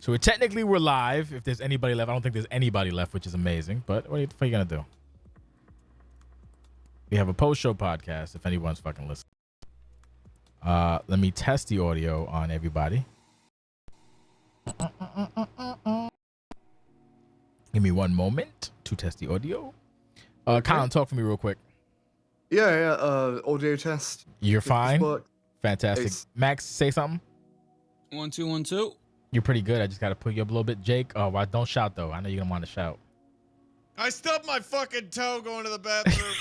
So we're live. If there's anybody left, I don't think there's anybody left, which is amazing. But what are you gonna do? We have a post-show podcast. If anyone's fucking listening, let me test the audio on everybody. Give me one moment to test the audio. Colin, talk for me real quick. Yeah. Audio test. You're fine. Fantastic. Max, say something. 1 2 1 2. You're pretty good. I just got to put you up a little bit. Jake, don't shout though. I know you don't want to shout. I stubbed my fucking toe going to the bathroom.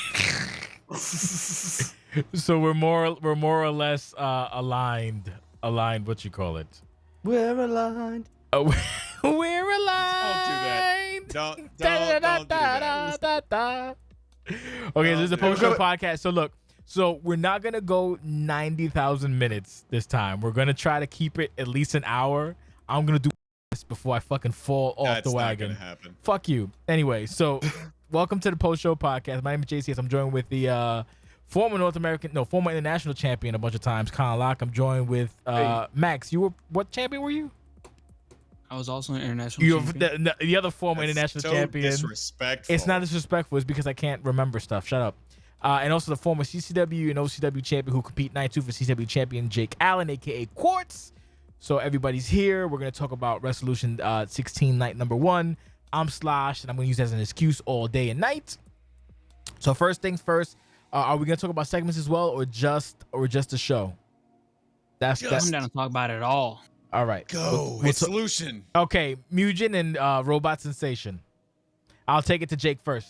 So we're more or less aligned. What you call it? We're aligned. Oh, we're aligned. Don't do that. Okay, this is a post-show podcast. So look, we're not gonna go 90,000 minutes this time. We're gonna try to keep it at least an hour. I'm gonna do this before I fucking fall off the wagon. That's not gonna happen. Fuck you. Anyway, so welcome to the post-show podcast. My name is JCS. I'm joined with the former international champion a bunch of times, Colin Locke. I'm joined with Max. What champion were you? I was also an international champion. The other former international champion. Disrespectful. It's not disrespectful. It's because I can't remember stuff. Shut up. And also the former CCW and OCW champion who compete night 2 for CCW champion Jake Allen, a.k.a. Quartz. So everybody's here. We're going to talk about Wrestlution 16 night number 1. I'm Slosh, and I'm going to use that as an excuse all day and night. So first things first, are we going to talk about segments as well or just the show? I'm down to talk about it all. All right. Go. It's Lucian. Okay. Mugen and Robot Sensation. I'll take it to Jake first.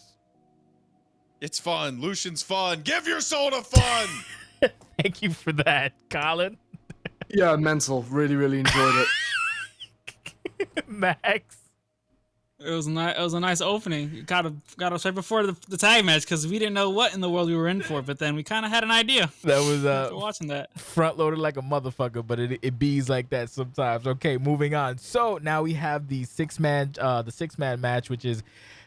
It's fun. Lucian's fun. Give your soul to fun. Thank you for that, Colin. Yeah, mental. Really, really enjoyed it. Max. It was a nice opening. Got us right before the tag match because we didn't know what in the world we were in for, but then we kind of had an idea. That was watching that front loaded like a motherfucker, but it bees like that sometimes. Okay, moving on. So now we have the six man match, which is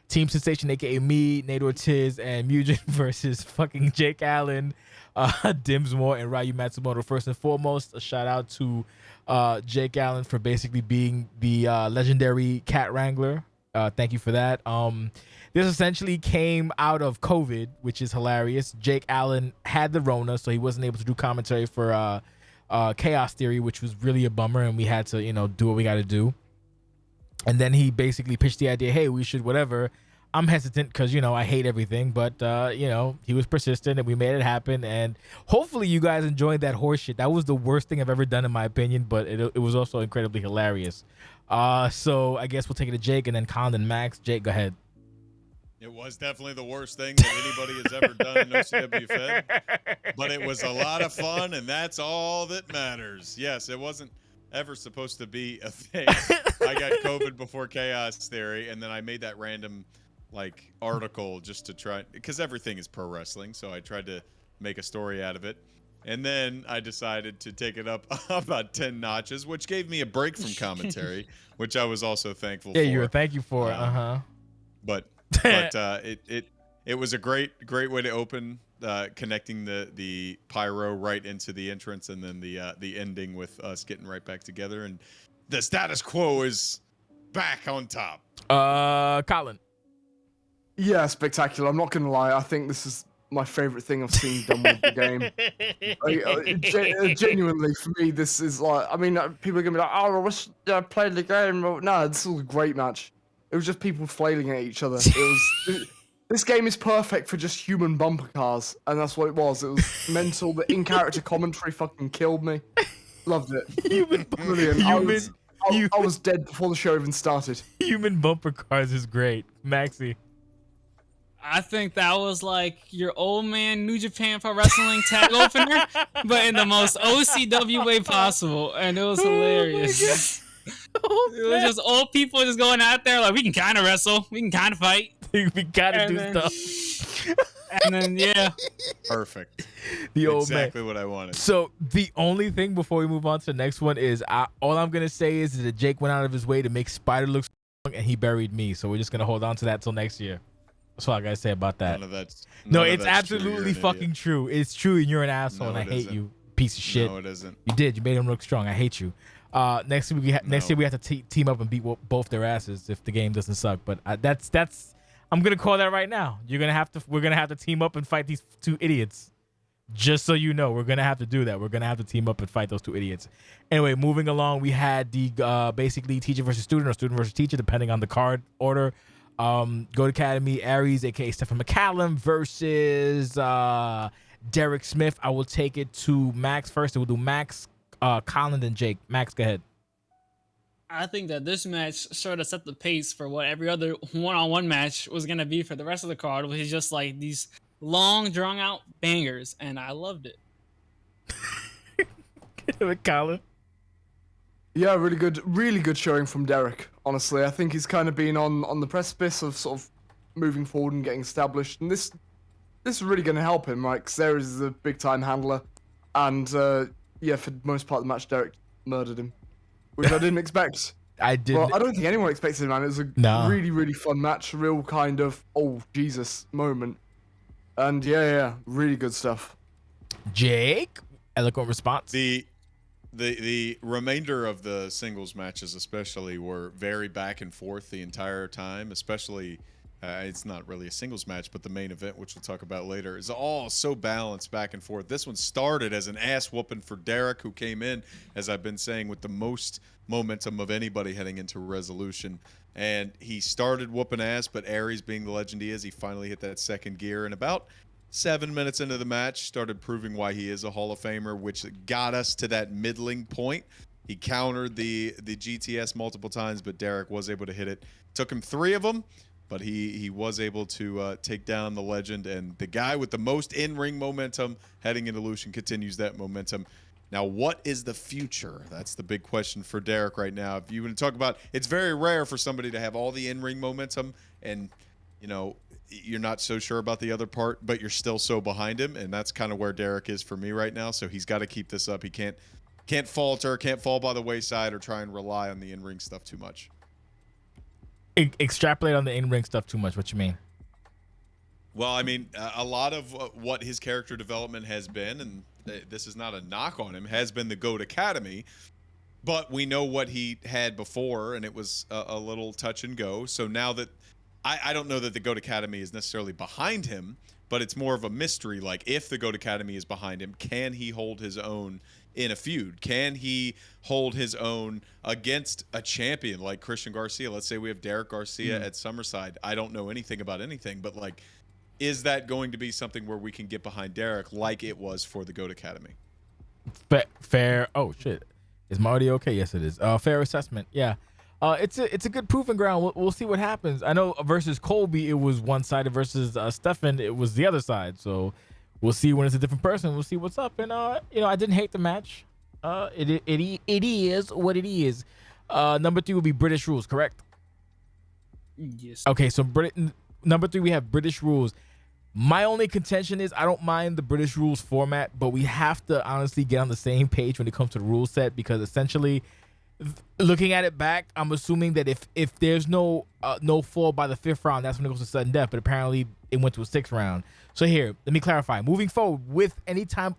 Team Sensation, aka me, Nate Ortiz, and Mugen versus fucking Jake Allen, Dimsmore, and Ryu Matsumoto. First and foremost, a shout out to Jake Allen for basically being the legendary cat wrangler. Thank you for that. This essentially came out of COVID, which is hilarious. Jake Allen had the Rona, so he wasn't able to do commentary for Chaos Theory, which was really a bummer, and we had to, do what we got to do. And then he basically pitched the idea, hey, we should whatever. I'm hesitant because, I hate everything, but, he was persistent and we made it happen. And hopefully you guys enjoyed that horse shit. That was the worst thing I've ever done in my opinion, but it was also incredibly hilarious. So I guess we'll take it to Jake and then Colin and Max. Jake, go ahead. It was definitely the worst thing that anybody has ever done in OCWFED, but it was a lot of fun, and that's all that matters. Yes, it wasn't ever supposed to be a thing. I got COVID before Chaos Theory, and then I made that random article just to try, because everything is pro wrestling, so I tried to make a story out of it. And then I decided to take it up about 10 notches, which gave me a break from commentary, which I was also thankful for. Yeah, thank you for it. But it was a great way to open, connecting the pyro right into the entrance, and then the ending with us getting right back together, and the status quo is back on top. Colin. Yeah, spectacular. I'm not gonna lie. I think this is my favorite thing I've seen done with the game. Genuinely, for me, this is people are gonna be like, "Oh, I wish I played the game." No, this was a great match. It was just people flailing at each other. This game is perfect for just human bumper cars, and that's what it was. It was mental. The in-character commentary fucking killed me. Loved it. Brilliant. I was dead before the show even started. Human bumper cars is great. Maxie. I think that was like your old man New Japan Pro Wrestling tag opener, but in the most OCW way possible, and it was hilarious. It was just old people just going out there like, we can kind of wrestle, we can kind of fight, we gotta do stuff. And then Perfect. Exactly what I wanted. So the only thing before we move on to the next one is all I'm gonna say is that Jake went out of his way to make Spider look strong, and he buried me. So we're just gonna hold on to that till next year. That's all I gotta say about that. No, it's absolutely fucking true. It's true, and you're an asshole, and I hate you, piece of shit. No, it isn't. You did. You made him look strong. I hate you. Next year we have to team up and beat both their asses if the game doesn't suck. But that's I'm gonna call that right now. We're gonna have to team up and fight these two idiots. Just so you know, we're gonna have to do that. We're gonna have to team up and fight those two idiots. Anyway, moving along, we had the basically teacher versus student or student versus teacher, depending on the card order. Goat Academy, Aries, aka Stephen McCallum, versus Derek Smith. I will take it to Maxx first. We'll do Maxx, Colin, then Jake. Maxx, go ahead. I think that this match sort of set the pace for what every other one-on-one match was gonna be for the rest of the card, which is just like these long, drawn-out bangers, and I loved it. Colin. Yeah, really good showing from Derek. Honestly, I think he's kind of been on the precipice of sort of moving forward and getting established, and this is really going to help him, right? Because there is a big time handler, and yeah, for the most part of the match, Derek murdered him, which I didn't expect. I didn't. Well, I don't think anyone expected it, man. It was a really fun match, real kind of oh Jesus moment, and yeah, really good stuff. Jake, eloquent response. The remainder of the singles matches especially were very back and forth the entire time, especially it's not really a singles match, but the main event, which we'll talk about later, is all so balanced back and forth. This one started as an ass whooping for Derek, who came in, as I've been saying, with the most momentum of anybody heading into Wrestlution. And he started whooping ass, but Aries, being the legend he is, he finally hit that second gear. And about 7 minutes into the match, started proving why he is a Hall of Famer, which got us to that middling point. He countered the GTS multiple times, but Derek was able to hit it. Took him 3 of them, but he was able to take down the legend. And the guy with the most in-ring momentum heading into Lucian continues that momentum. Now, what is the future? That's the big question for Derek right now. If you want to talk about, it's very rare for somebody to have all the in-ring momentum and, you know, you're not so sure about the other part, but you're still so behind him, and that's kind of where Derek is for me right now. So he's got to keep this up. He can't falter, can't fall by the wayside, or try and rely on the in-ring stuff too much. Extrapolate on the in-ring stuff too much. What you mean? Well, I mean, a lot of what his character development has been, and this is not a knock on him, has been the GOAT Academy. But we know what he had before, and it was a little touch and go. So now that I don't know that the GOAT Academy is necessarily behind him, but it's more of a mystery. Like, if the GOAT Academy is behind him, can he hold his own in a feud? Can he hold his own against a champion like Christian Garcia? Let's say we have Derek Garcia at Summerside. I don't know anything about anything, but like, is that going to be something where we can get behind Derek like it was for the GOAT Academy? Fair. Oh shit, is my audio okay? Yes, it is. Fair assessment. Yeah. It's a good proving ground. We'll see what happens. I know versus Colby, it was one sided. Versus Stefan, it was the other side. So we'll see when it's a different person. We'll see what's up. And you know, I didn't hate the match. It is what it is. Number 3 will be British rules, correct? Yes. Okay, so number 3 we have British rules. My only contention is I don't mind the British rules format, but we have to honestly get on the same page when it comes to the rule set, because essentially, looking at it back, I'm assuming that if there's no fall by the 5th round, that's when it goes to sudden death. But apparently it went to a 6th round. So here, let me clarify. Moving forward, with any type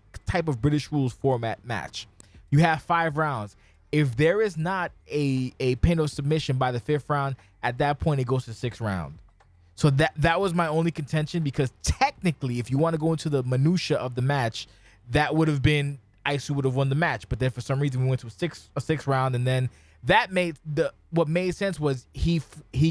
of British rules format match, you have 5 rounds. If there is not a pin or submission by the 5th round, at that point it goes to 6th round. So that was my only contention, because technically, if you want to go into the minutia of the match, that would have been Isu would have won the match. But then for some reason we went to a 6th round, and then that made what made sense was he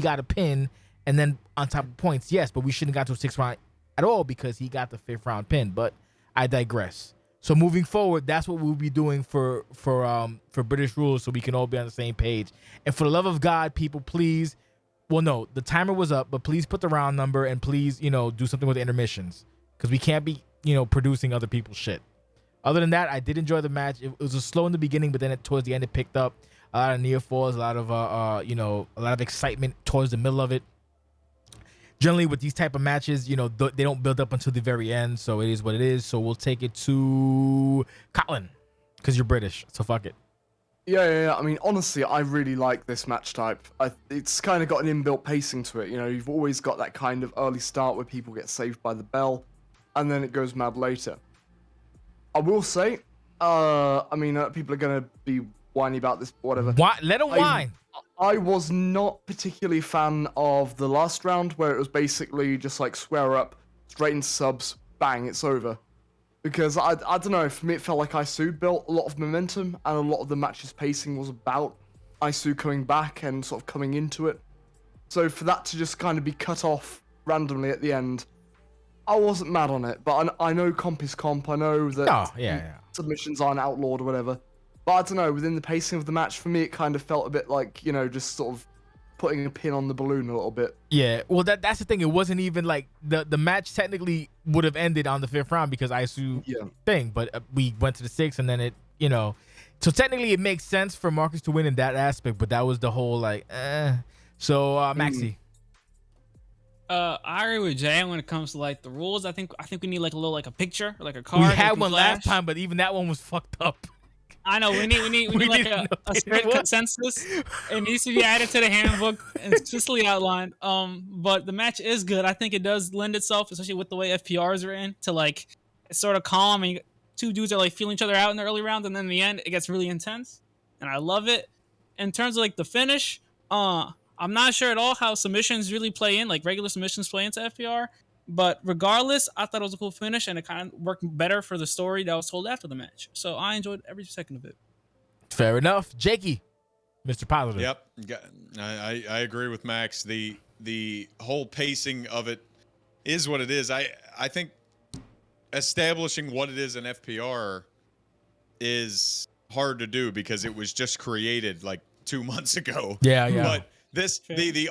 got a pin, and then on top of points, yes, but we shouldn't have got to a 6th round at all because he got the 5th round pin. But I digress. So moving forward, that's what we'll be doing for British rules, so we can all be on the same page. And for the love of God, people, please. Well, no, the timer was up, but please put the round number, and please, you know, do something with the intermissions, because we can't be, you know, producing other people's shit. Other than that, I did enjoy the match. It was slow in the beginning, but then towards the end it picked up. A lot of near falls, a lot of a lot of excitement towards the middle of it. Generally, with these type of matches, you know, they don't build up until the very end, so it is what it is. So we'll take it to Colin, because you're British, so fuck it. Yeah. I mean, honestly, I really like this match type. It's kind of got an inbuilt pacing to it. You know, you've always got that kind of early start where people get saved by the bell, and then it goes mad later. I will say, I mean, people are going to be whiny about this, whatever. Why? Let him whine. I was not particularly a fan of the last round where it was basically just like square up, straight into subs, bang, it's over. Because I don't know, for me it felt like Isu built a lot of momentum and a lot of the match's pacing was about Isu coming back and sort of coming into it. So for that to just kind of be cut off randomly at the end, I wasn't mad on it. But I know comp is comp. I know that submissions aren't outlawed or whatever. But I don't know, within the pacing of the match, for me it kind of felt a bit like, you know, just sort of putting a pin on the balloon a little bit. Yeah, well, that's the thing. It wasn't even like the match technically would have ended on the 5th round because Isu thing, but we went to the 6th and then it, you know, so technically it makes sense for Marcus to win in that aspect, but that was the whole like, So, Maxi. I agree with Jay when it comes to like the rules. I think we need like a little like a picture or like a card. We had one last time, but even that one was fucked up. I know we need like a strict consensus. It needs to be added to the handbook and explicitly outlined. But the match is good. I think it does lend itself, especially with the way FPRs are in, to like it's sort of calm and two dudes are like feeling each other out in the early round, and then in the end it gets really intense, and I love it. In terms of like the finish, I'm not sure at all how submissions really play in, like regular submissions play into FPR. But regardless, I thought it was a cool finish, and it kind of worked better for the story that was told after the match. So I enjoyed every second of it. Fair enough. Jakey, Mr. Positive. Yep. I agree with Max. The whole pacing of it is what it is. I think establishing what it is in FPR is hard to do because it was just created like 2 months ago. Yeah. But the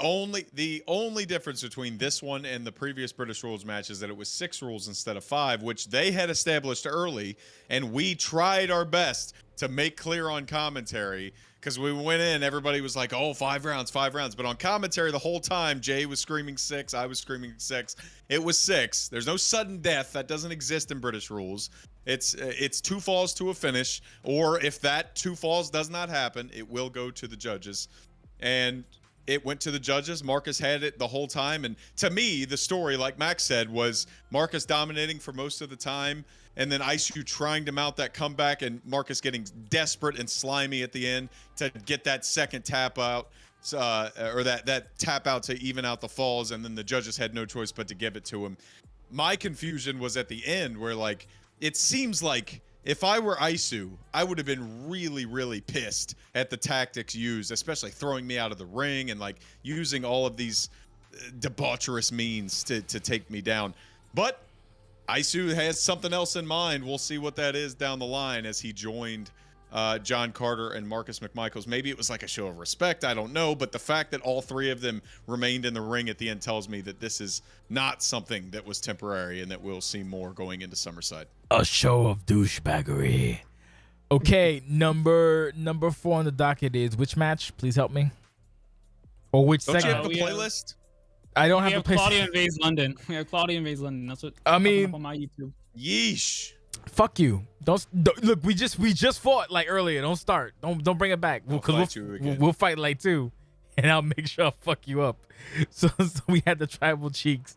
only difference between this one and the previous British rules match is that it was 6 rules instead of 5, which they had established early, and we tried our best to make clear on commentary because we went in, everybody was like, "Oh, 5 rounds, 5 rounds," but on commentary the whole time, Jay was screaming 6, I was screaming 6. It was 6. There's no sudden death that doesn't exist in British rules. It's 2 falls to a finish, or if that 2 falls does not happen, it will go to the judges, and it went to the judges. Marcus had it the whole time. And to me, the story, like Max said, was Marcus dominating for most of the time. And then Isu trying to mount that comeback and Marcus getting desperate and slimy at the end to get that second tap out, or that tap out to even out the falls. And then the judges had no choice but to give it to him. My confusion was at the end where, like, it seems like if I were Isu, I would have been really, really pissed at the tactics used, especially throwing me out of the ring and like using all of these debaucherous means to take me down. But Isu has something else in mind. We'll see what that is down the line as he joined John Carter and Marcus McMichaels. Maybe it was like a show of respect. I don't know. But the fact that all 3 of them remained in the ring at the end tells me that this is not something that was temporary and that we'll see more going into Summerside. A show of douchebaggery. Okay, number 4 on the docket is which match? Please help me. Or which Don't segment? you have the playlist? I don't We have have a Claudia Invades London. We have Claudia Invades London. That's what I mean. up on my YouTube. Yeesh. Fuck you. Don't look. We just fought like earlier. Don't start. Don't bring it back. We'll fight like 2, and I'll make sure I fuck you up. So we had the tribal cheeks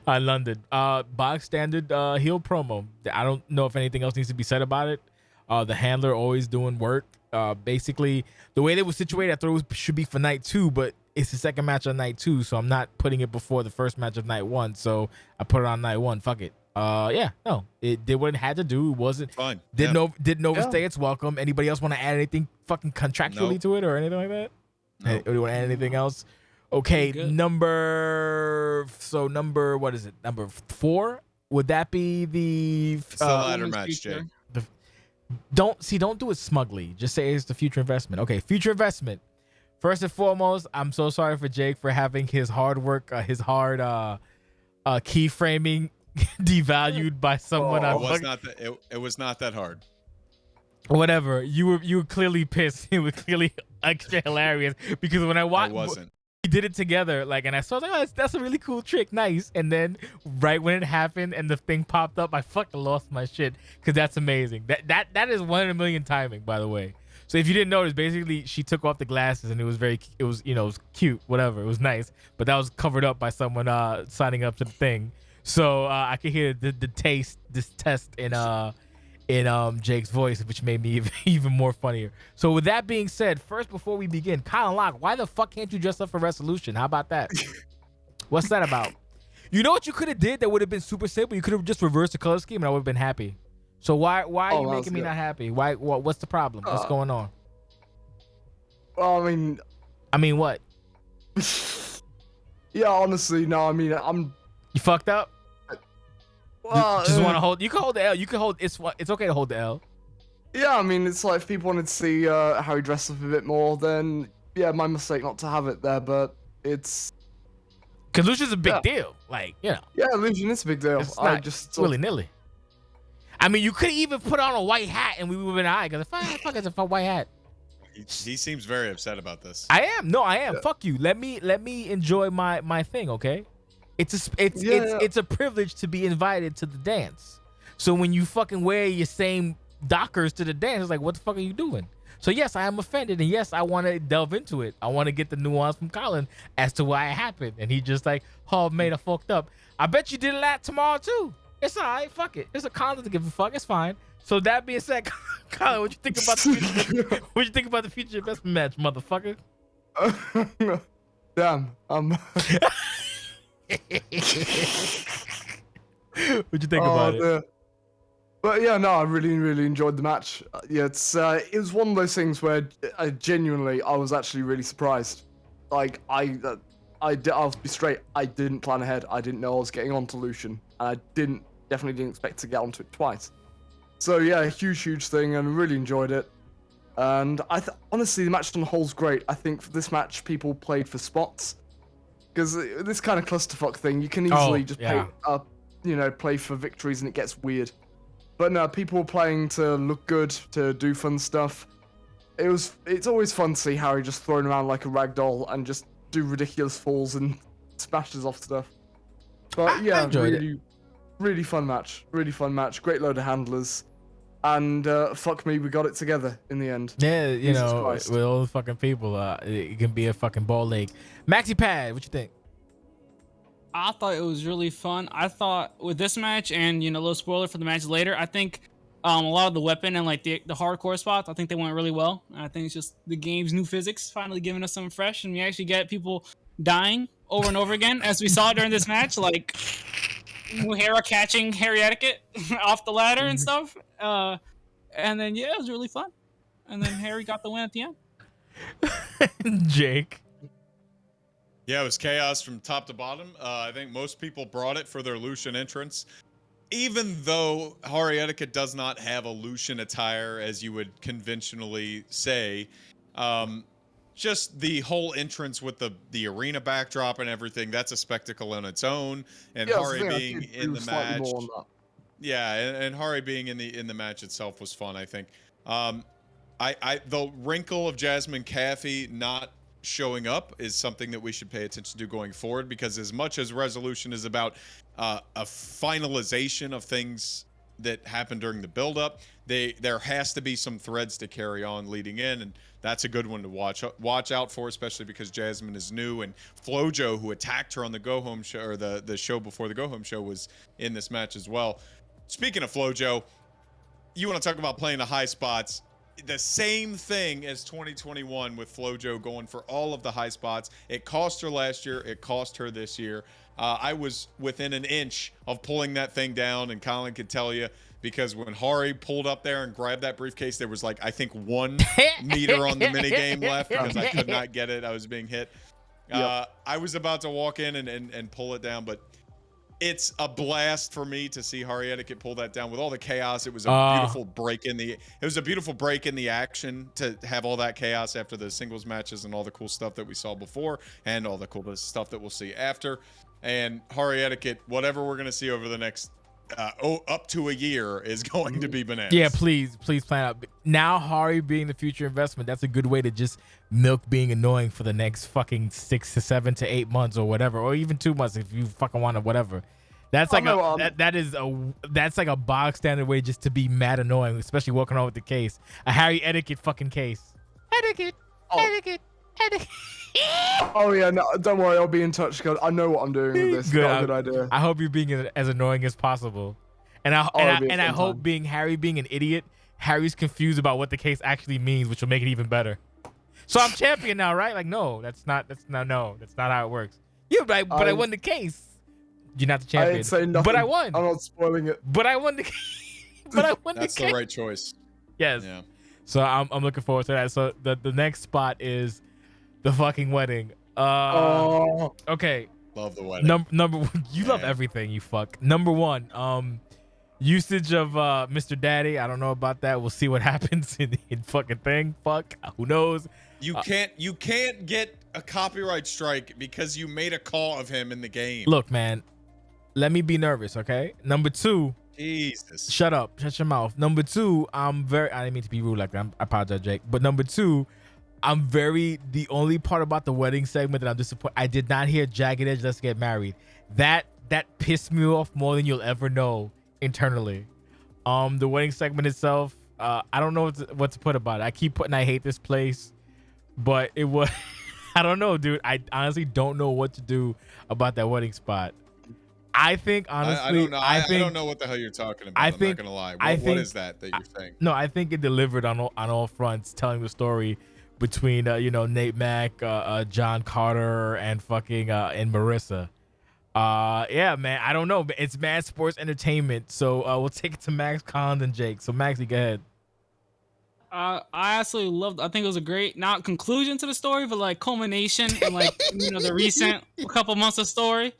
on London. Box standard heel promo. I don't know if anything else needs to be said about it. The handler always doing work. Basically the way they were situated, I thought it should be for night 2, but it's the second match on night 2, so I'm not putting it before the first match of night 1. So I put it on night 1. Fuck it. It did what it had to do. It wasn't fine. Didn't overstay its welcome. Anybody else want to add anything fucking contractually to it or anything like that? Nope. Do you want to add anything else? Okay, number what is it? Number 4? Would that be the It's the ladder match, Jay. Don't do it smugly. Just say it's the future investment. Okay, future investment. First and foremost, I'm so sorry for Jake for having his hard work, his hard keyframing devalued by someone. It was not that hard. Whatever. You were clearly pissed. It was clearly extra hilarious because when I watched, I wasn't. We did it together, like, and I saw like, oh, that's a really cool trick, nice. And then right when it happened and the thing popped up, I fucking lost my shit because that's amazing. That is 1 in a million timing, by the way. So if you didn't notice, basically she took off the glasses and it was it was cute, whatever. It was nice, but that was covered up by someone signing up to the thing. So I could hear the test in in Jake's voice, which made me even more funnier. So with that being said, first before we begin, Colin Locke, why the fuck can't you dress up for Wrestlution? How about that? What's that about? You know what you could have did that would have been super simple? You could have just reversed the color scheme and I would have been happy. So why are you making me not happy? What's the problem? What's going on? Well, I mean what? Yeah, honestly, no. I mean, You fucked up? Well, Just want to hold. You can hold the L. You can hold. It's okay to hold the L. Yeah, I mean, it's like if people wanted to see how he dressed up a bit more, then yeah, my mistake not to have it there. But it's Cause Lucian's a big deal. Like, you know. Yeah, Illusion is a big deal. It's I not just willy nilly. I mean, you could even put on a white hat and we would have been alright. Cause fuck is a white hat. He seems very upset about this. I am. No, I am. Yeah. Fuck you. Let me enjoy my thing. Okay. It's a privilege to be invited to the dance. So when you fucking wear your same Dockers to the dance, it's like, what the fuck are you doing? So yes, I am offended, and yes, I want to delve into it. I want to get the nuance from Colin as to why it happened, and he just like, oh, mate, I fucked up. I bet you did that tomorrow too. It's alright. Fuck it. It's a Colin to give a fuck. It's fine. So that being said, Colin, what you think about the future? What you think about the future investment match, motherfucker? Damn. What'd you think about it? But yeah, no, I really enjoyed the match. Yeah, it was one of those things where I was actually really surprised. Like I'll be straight. I didn't plan ahead. I didn't know I was getting onto Lucian, and I definitely didn't expect to get onto it twice. So yeah, huge thing, and really enjoyed it. And honestly, the match on the whole's great. I think for this match, people played for spots. Because this kind of clusterfuck thing, you can easily play for victories and it gets weird. But no, people were playing to look good, to do fun stuff. It's always fun to see Harry just thrown around like a rag doll and just do ridiculous falls and smashes off stuff. But yeah, really fun match. Really fun match. Great load of handlers. And fuck me, we got it together in the end. Yeah, you Jesus know, Christ. with all the fucking people, it can be a fucking ball leg. Maxi Pad, what you think? I thought it was really fun. I thought with this match, and a little spoiler for the match later, I think a lot of the weapon and like the hardcore spots, I think they went really well. I think it's just the game's new physics finally giving us something fresh, and we actually get people dying over and over again, as we saw during this match, like Muhera catching Harry Etiquette off the ladder and stuff. And then it was really fun. And then Harry got the win at the end. Jake. Yeah, it was chaos from top to bottom. I think most people brought it for their Lucian entrance. Even though Harry Etiquette does not have a Lucian attire, as you would conventionally say, just the whole entrance with the arena backdrop and everything, that's a spectacle on its own. And Harry being in the match. Yeah, and Hari being in the match itself was fun, I think. The wrinkle of Jasmine Caffey not showing up is something that we should pay attention to going forward, because as much as Resolution is about a finalization of things that happened during the build-up, there has to be some threads to carry on leading in, and that's a good one to watch out for, especially because Jasmine is new, and Flojo, who attacked her on the Go Home show, or the show before the Go Home show, was in this match as well. Speaking of Flojo, you want to talk about playing the high spots. The same thing as 2021 with Flojo going for all of the high spots. It cost her last year. It cost her this year. I was within an inch of pulling that thing down, and Colin could tell you, because when Hari pulled up there and grabbed that briefcase, there was like, I think 1 meter on the minigame left because I could not get it. I was being hit. I was about to walk in and pull it down, but it's a blast for me to see Hari Etiquette pull that down with all the chaos. It was a beautiful break in the action to have all that chaos after the singles matches and all the cool stuff that we saw before and all the cool stuff that we'll see after. And Hari Etiquette, whatever we're going to see over the next up to a year, is going to be bananas. Yeah, please plan out. Now Hari being the future investment, that's a good way to just milk being annoying for the next fucking 6 to 7 to 8 months or whatever, or even 2 months if you fucking want to, whatever. That's like that's like a bog standard way just to be mad annoying, especially walking on with the case. A Hari Etiquette fucking case. Etiquette. Oh yeah, no, don't worry, I'll be in touch. I know what I'm doing with this. Good. Got a good idea. I hope you're being as annoying as possible. And I it'll be a fun hope time. Harry being an idiot, Harry's confused about what the case actually means, which will make it even better. So I'm champion now, right? Like, no, that's not how it works. Yeah, but I won the case. You're not the I champion. ain't saying nothing. But I won. I'm not spoiling it. But I won the but I won That's the case. the right choice. Yes. Yeah. So I'm looking forward to that. So the next spot is the fucking wedding. Oh, Okay. Love the wedding. Number one, you love Man. everything, you fuck. Number one, usage of Mr. Daddy. I don't know about that. We'll see what happens in fucking thing. Fuck. Who knows? You can't get a copyright strike because you made a call of him in the game. Look, man. Let me be nervous, okay? Number two. Jesus. Shut up. Shut your mouth. Number two, I didn't mean to be rude like that. I apologize, Jake. But number two, the only part about the wedding segment that I'm disappointed. I did not hear Jagged Edge, let's get married. That pissed me off more than you'll ever know internally. The wedding segment itself, I don't know what to put about it. I keep putting I hate this place, but it was, I don't know, dude. I honestly don't know what to do about that wedding spot. I think honestly, I don't know. I don't know what the hell you're talking about. I'm not gonna lie. What is that you're saying? No, I think it delivered on all fronts, telling the story between Nate Mack, John Carter, and fucking and Marissa. Yeah, man. I don't know, but it's Mad Sports Entertainment, so we'll take it to Maxx, Colin, and Jake. So Maxx, you go ahead. I absolutely loved. I think it was a great not conclusion to the story, but like culmination and like the recent couple months of story.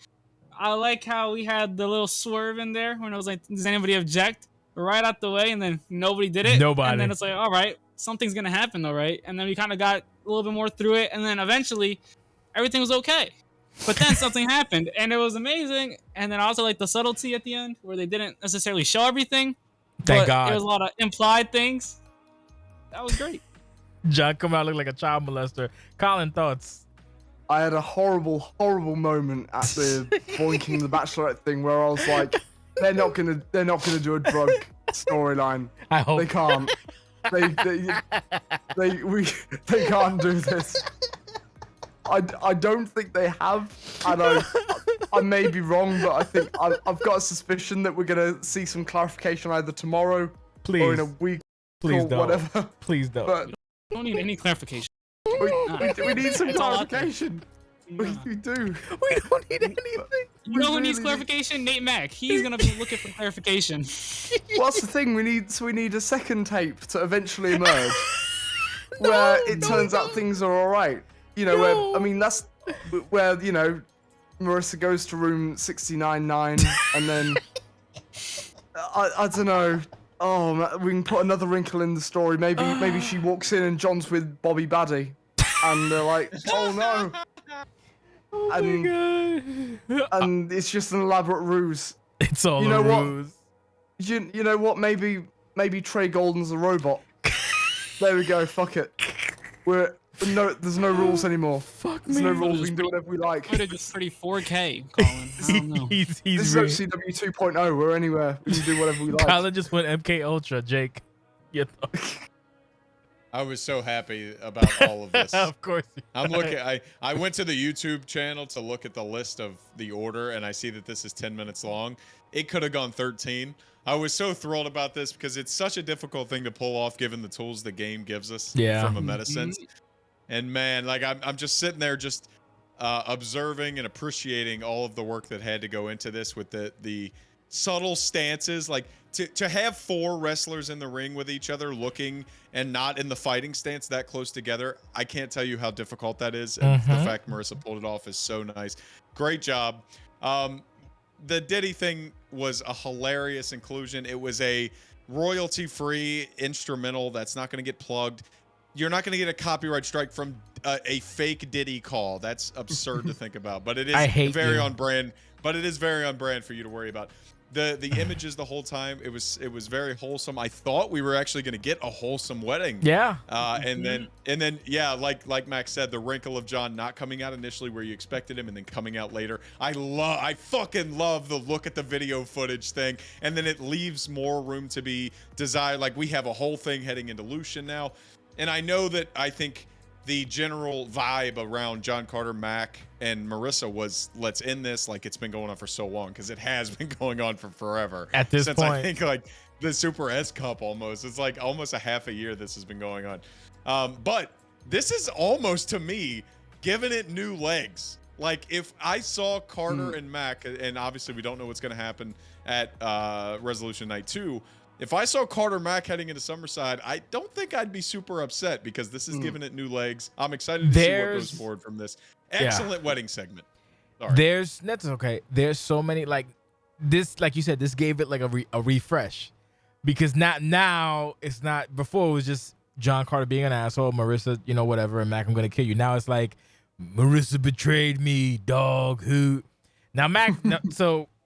I like how we had the little swerve in there when it was like, does anybody object? Right out the way, and then nobody did it. Nobody. And then it's like, all right, something's gonna happen though, right? And then we kind of got a little bit more through it, and then eventually everything was okay. But then something happened, and it was amazing. And then also like the subtlety at the end, where they didn't necessarily show everything. Thank but God. There was a lot of implied things. That was great. John come out looking like a child molester. Colin, thoughts? I had a horrible moment at the boinking the Bachelorette thing where I was like, they're not gonna do a drug storyline. I hope They can't. They can't do this. I don't think they have. I may be wrong, but I think I've got a suspicion that we're gonna see some clarification either tomorrow or in a week Please or don't. whatever. Please don't. But We don't need any clarification. we need some It's all out there. clarification. We do. We don't need anything. You know who needs really clarification? Nate Mack. He's gonna be looking for clarification. Well, that's the thing. We need a second tape to eventually emerge, where it turns out things are all right. Where I mean that's where Marissa goes to room 69-9, and then I don't know. Oh, man, we can put another wrinkle in the story. Maybe she walks in and John's with Bobby Baddy, and they're like, oh no. Oh my God. And it's just an elaborate ruse. It's all You a know what? ruse. You know what? Maybe Trey Golden's a robot. There we go. Fuck it. There's no rules anymore. Fuck There's me. no rules. We can do whatever we like. Footage is pretty 4K, Colin. I don't know. This He's is really, OCW 2.0. We're anywhere. We can do whatever we like. Colin just went MK Ultra, Jake. Yeah, I was so happy about all of this. of course. I'm looking. I went to the YouTube channel to look at the list of the order, and I see that this is 10 minutes long. It could have gone 13. I was so thrilled about this because it's such a difficult thing to pull off given the tools the game gives us from a meta sense. And man, like I'm just sitting there just observing and appreciating all of the work that had to go into this with the subtle stances. Like to have 4 wrestlers in the ring with each other looking and not in the fighting stance that close together. I can't tell you how difficult that is. And the fact Marissa pulled it off is so nice. Great job. The Diddy thing was a hilarious inclusion. It was a royalty-free instrumental that's not going to get plugged. You're not going to get a copyright strike from a fake Diddy call. That's absurd to think about, but it is very on brand. But it is very on brand for you to worry about. The images the whole time, it was very wholesome. I thought we were actually going to get a wholesome wedding. Yeah. And then yeah, like Max said, the wrinkle of John not coming out initially where you expected him and then coming out later. I fucking love the look at the video footage thing, and then it leaves more room to be desired. Like we have a whole thing heading into Lucian now. And I know that I think the general vibe around John Carter, Mac, and Marissa was, let's end this like it's been going on for so long, because it has been going on for forever. At this since point. I think like the Super S Cup almost. It's like almost a half a year this has been going on. But this is almost, to me, giving it new legs. Like if I saw Carter and Mac, and obviously we don't know what's going to happen at Resolution Night 2. If I saw Carter Mack heading into Summerside, I don't think I'd be super upset, because this is giving it new legs. I'm excited to see what goes forward from this. Excellent wedding segment. Sorry. That's okay. There's so many, like this, like you said, this gave it like a refresh, because now it's not, before it was just John Carter being an asshole, Marissa, you know, whatever, and Mac, I'm gonna kill you. Now it's like, Marissa betrayed me, dog, who. Now Mac,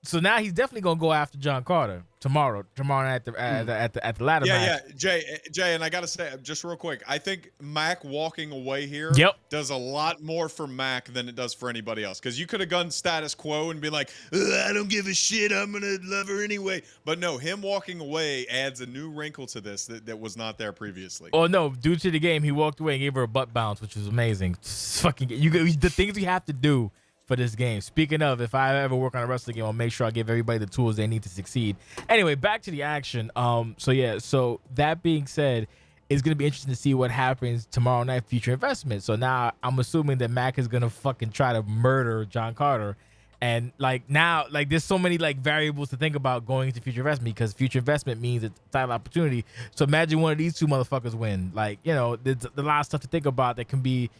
so now he's definitely gonna go after John Carter tomorrow night at the ladder match. Yeah, Jay, and I gotta say, just real quick, I think Mac walking away here does a lot more for Mac than it does for anybody else. Because you could have gone status quo and be like, I don't give a shit, I'm gonna love her anyway. But no, him walking away adds a new wrinkle to this that was not there previously. Oh no, due to the game, he walked away and gave her a butt bounce, which was amazing. Fucking the things you have to do for this game. Speaking of, if I ever work on a wrestling game, I'll make sure I give everybody the tools they need to succeed. Anyway, back to the action. So that being said, it's gonna be interesting to see what happens tomorrow night, Future Investment. So now I'm assuming that Mac is gonna fucking try to murder John Carter, and like now, like there's so many like variables to think about going into Future Investment, because Future Investment means it's a title opportunity. So imagine one of these two motherfuckers win. Like, you know, there's a lot of stuff to think about that can be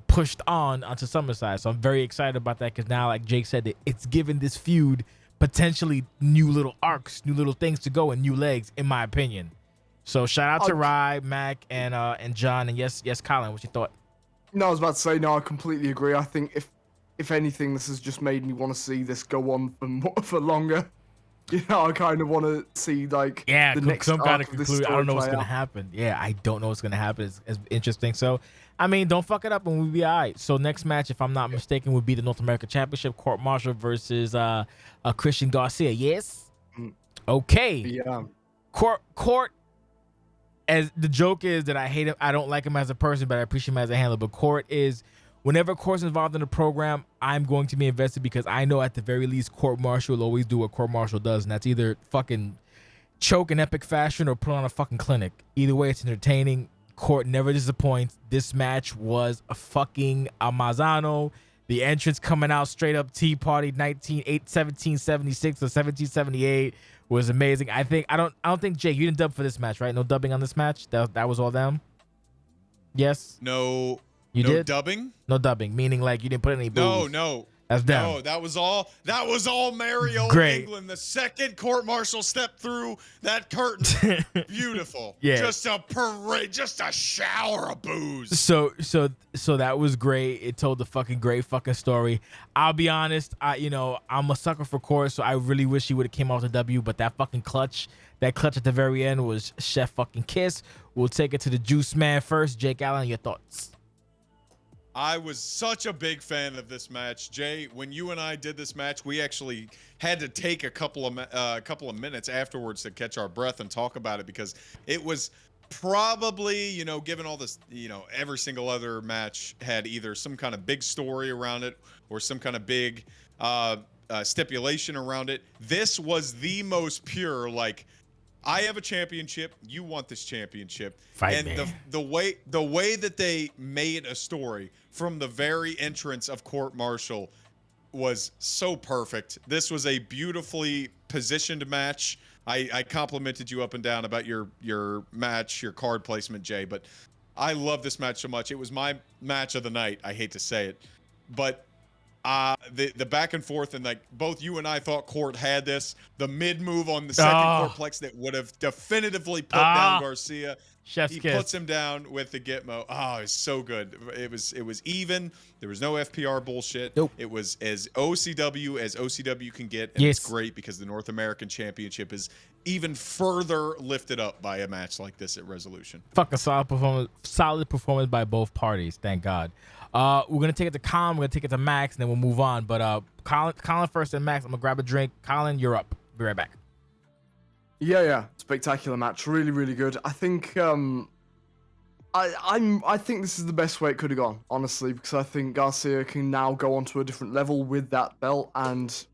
pushed onto Summerside. So I'm very excited about that, because now, like Jake said, it's given this feud potentially new little arcs, new little things to go, and new legs, in my opinion. So shout out to Rye, Mac, and John, and yes, Colin, what you thought? No, I was about to say, no, I completely agree. I think if anything, this has just made me want to see this go on for longer. You know, I kind of want to see like the next some kind of arc of this conclusion. I story don't know what's play gonna out. happen. Yeah, I don't know what's gonna happen. It's interesting. So, I mean, don't fuck it up, and we'll be all right. So next match, if I'm not mistaken, would be the North America Championship, Court Martial versus Christian Garcia. Yes. Okay. Yeah. Court. As the joke is that I hate him, I don't like him as a person, but I appreciate him as a handler. But Court is, whenever Court's involved in the program, I'm going to be invested, because I know at the very least Court Martial will always do what Court Martial does, and that's either fucking choke in epic fashion or put on a fucking clinic. Either way, it's entertaining. Court never disappoints. This match was a fucking Amazano. The entrance coming out straight up Tea Party 1776 or 1778 was amazing. I don't think, Jake, you didn't dub for this match, right? No dubbing on this match? That was all them? Yes? No. You no did? Dubbing? No dubbing, meaning like you didn't put any boos. No. That's them. No, that was all Mario Great. England. The second Court Martial stepped through that curtain. Beautiful. Yeah. Just a parade, just a shower of booze. So that was great. It told the fucking great fucking story. I'll be honest, I'm a sucker for Court, so I really wish he would have came out with a W, but that fucking clutch at the very end was chef fucking kiss. We'll take it to the Juice Man first. Jake Allen, your thoughts? I was such a big fan of this match, Jay. When you and I did this match, we actually had to take a couple of minutes afterwards to catch our breath and talk about it, because it was probably, given all this, every single other match had either some kind of big story around it or some kind of big stipulation around it. This was the most pure, like, I have a championship. You want this championship. Fight, and man. the way that they made a story from the very entrance of Court Martial was so perfect. This was a beautifully positioned match. I complimented you up and down about your match, your card placement, Jay, but I love this match so much. It was my match of the night. I hate to say it, but the back and forth, and like both you and I thought Court had this. The mid move on the second Courtplex that would have definitively put down Garcia. Chef's he kiss. puts him down with the Gitmo. Oh, it's so good. It was even. There was no FPR bullshit. Nope. It was as OCW can get, and Yes. it's great because the North American Championship is even further lifted up by a match like this at Resolution. Fucking solid performance by both parties. Thank God. We're gonna take it to Colin. We're gonna take it to Max, and then we'll move on. But Colin first, and Max. I'm gonna grab a drink. Colin, you're up. Be right back. Yeah. Spectacular match. Really, really good. I think I think this is the best way it could have gone, honestly, because I think Garcia can now go on to a different level with that belt and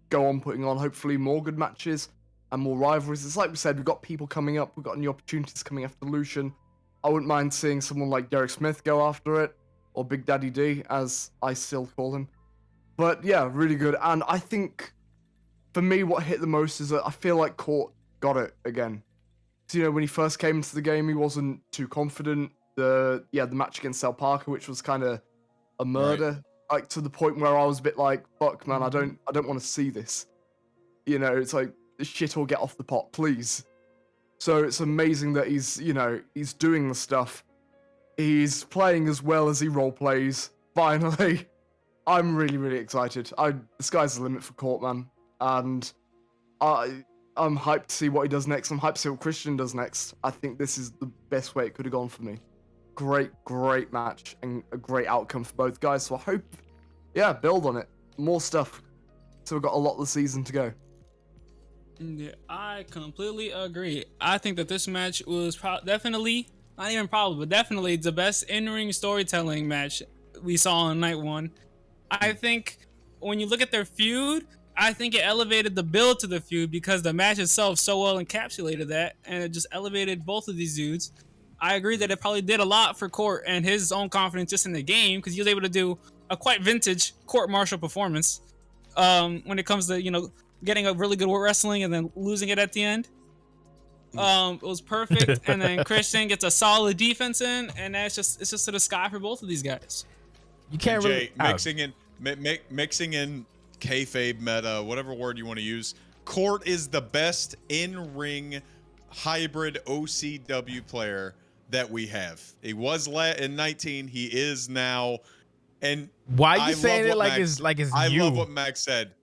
go on putting on hopefully more good matches and more rivalries. It's like we said, we've got people coming up, we've got new opportunities coming after Lucian. I wouldn't mind seeing someone like Derek Smith go after it, or Big Daddy D, as I still call him. But yeah, really good. And I think for me, what hit the most is that I feel like Court got it again. So, you know, when he first came into the game, he wasn't too confident. The match against Sal Parker, which was kind of a murder, like to the point where I was a bit like, "Fuck, man, I don't want to see this." You know, it's like this shit will get off the pot, please. So it's amazing that he's doing the stuff. He's playing as well as he role plays. Finally, I'm really, really excited. The sky's the limit for Court, man, and I'm hyped to see what he does next. I'm hyped to see what Christian does next. I think this is the best way it could have gone for me. Great match and a great outcome for both guys. So I hope, build on it. More stuff. So we've got a lot of the season to go. Yeah, I completely agree. I think that this match was definitely, not even probably, but definitely the best in-ring storytelling match we saw on night one. I think when you look at their feud, I think it elevated the build to the feud because the match itself so well encapsulated that, and it just elevated both of these dudes. I agree that it probably did a lot for Court and his own confidence just in the game because he was able to do a quite vintage Court Martial performance when it comes to, getting a really good wrestling and then losing it at the end. It was perfect. And then Christian gets a solid defense in, and it's just to the sky for both of these guys. You can't Jay, really mixing in kayfabe meta, whatever word you want to use. Court is the best in-ring hybrid OCW player that we have. He was in 19. He is now. And why are you saying it like it's I you? love what Maxx said.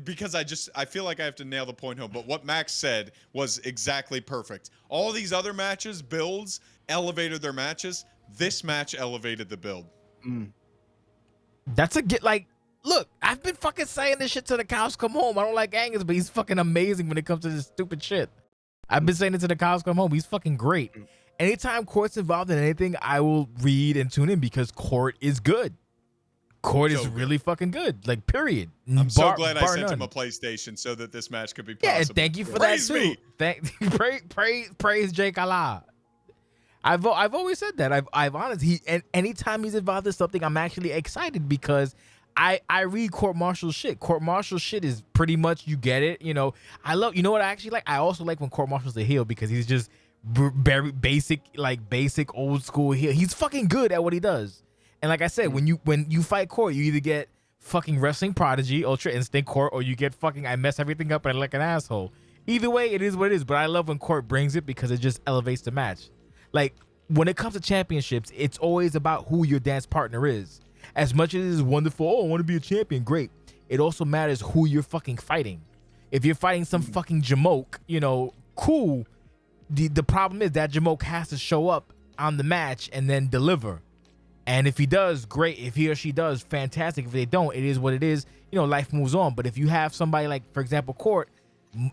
Because I feel like I have to nail the point home. But what Maxx said was exactly perfect. All these other matches, builds, elevated their matches. This match elevated the build. That's look, I've been fucking saying this shit till the cows come home. I don't like Angus, but he's fucking amazing when it comes to this stupid shit. I've been saying it till the cows come home. He's fucking great. Anytime Court's involved in anything, I will read and tune in because Court is good. Court is really fucking good. Like, period. I'm so glad I sent him a PlayStation so that this match could be possible. Yeah, and thank you for that too. Praise Jake Allah. I've always said that. I've honestly, and anytime he's involved in something, I'm actually excited because I read Court Martial shit. Court Martial shit is pretty much, you get it. I love, what I actually like? I also like when Court Martial's a heel because he's just very basic old school heel. He's fucking good at what he does. And like I said, when you fight Court, you either get fucking wrestling prodigy, Ultra Instinct Court, or you get fucking I mess everything up and like an asshole. Either way, it is what it is. But I love when Court brings it because it just elevates the match. Like, when it comes to championships, it's always about who your dance partner is. As much as it is wonderful, I want to be a champion, great. It also matters who you're fucking fighting. If you're fighting some fucking Jamoke, cool. The problem is that Jamoke has to show up on the match and then deliver. And if he does, great. If he or she does, fantastic. If they don't, it is what it is. Life moves on. But if you have somebody like, for example, Court,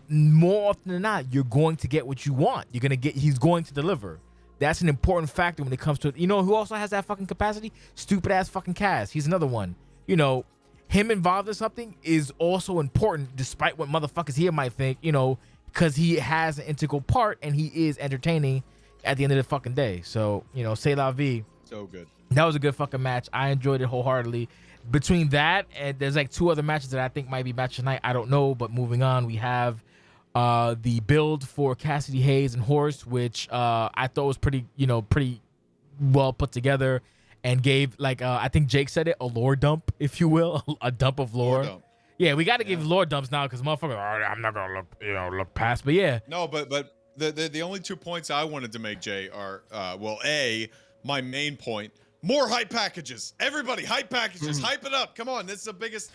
more often than not, you're going to get what you want. He's going to deliver. That's an important factor when it comes to, who also has that fucking capacity? Stupid ass fucking Cass. He's another one. Him involved in something is also important, despite what motherfuckers here might think, because he has an integral part and he is entertaining at the end of the fucking day. So, c'est la vie. So good. That was a good fucking match. I enjoyed it wholeheartedly. Between that and there's like two other matches that I think might be match tonight. I don't know, but moving on, we have the build for Cassidy Hayes and Horse, which I thought was pretty well put together and gave I think Jake said it, a lore dump, if you will, a dump of lore. Dump. Yeah, we got to give lore dumps now because motherfuckers, I'm not gonna look past, but yeah. No, but the only 2 points I wanted to make, Jay, are my main point. More hype packages. Everybody, hype packages. Hype it up. Come on. This is the biggest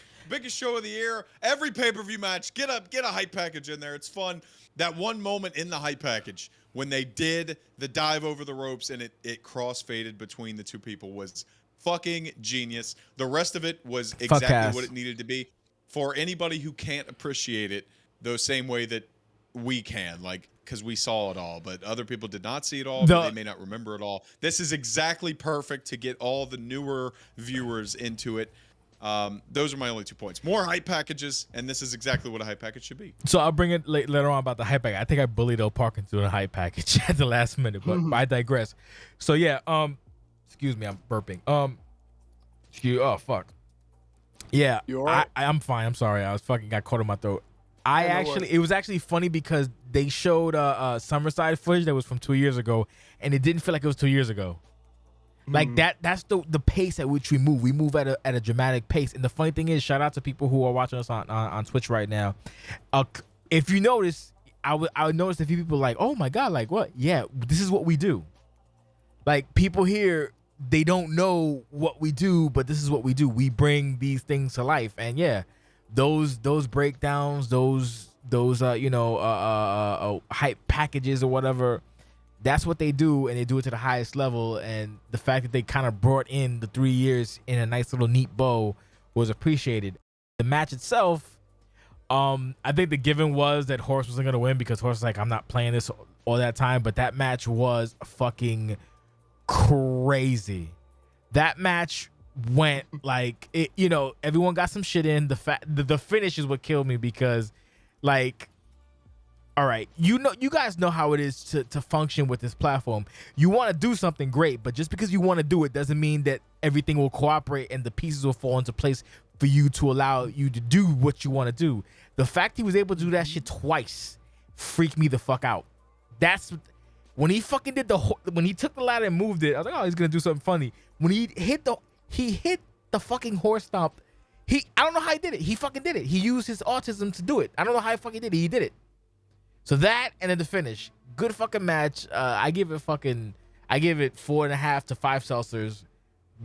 show of the year. Every pay-per-view match, get a hype package in there. It's fun. That one moment in the hype package when they did the dive over the ropes and it cross-faded between the two people was fucking genius. The rest of it was exactly what it needed to be. For anybody who can't appreciate it the same way that we can, like, because we saw it all, but other people did not see it all, but they may not remember it all. This is exactly perfect to get all the newer viewers into it. Those are my only 2 points. More hype packages, and this is exactly what a hype package should be. So I'll bring it later on about the hype package. I think I bullied El Park into a hype package at the last minute, but I digress. So yeah, excuse me, I'm burping. Oh fuck. Yeah, You all right? I'm fine. I'm sorry. I was fucking got caught in my throat. It was actually funny because they showed Summerside footage that was from 2 years ago, and it didn't feel like it was 2 years ago. Like that's the pace at which we move. We move at a dramatic pace. And the funny thing is, shout out to people who are watching us on Twitch right now. If you notice, I would notice a few people like, oh my God, like what? Yeah, this is what we do. Like people here, they don't know what we do, but this is what we do. We bring these things to life. And yeah, those breakdowns, those hype packages or whatever, that's what they do, and they do it to the highest level. And the fact that they kind of brought in the 3 years in a nice little neat bow was appreciated. The match itself, I think the given was that Horse wasn't gonna win because Horse was like, I'm not playing this all that time. But that match was fucking crazy. That match went like it. Everyone got some shit in. The finish is what killed me because, like, all right, you guys know how it is to function with this platform. You want to do something great, but just because you want to do it doesn't mean that everything will cooperate and the pieces will fall into place for you to allow you to do what you want to do. The fact he was able to do that shit twice freaked me the fuck out. That's when he fucking when he took the ladder and moved it. I was like, oh, he's gonna do something funny. When he hit the fucking horse stomp. I don't know how he did it. He fucking did it. He used his autism to do it. I don't know how he fucking did it. He did it. So that and then the finish, good fucking match. I give it 4.5 to 5 seltzers.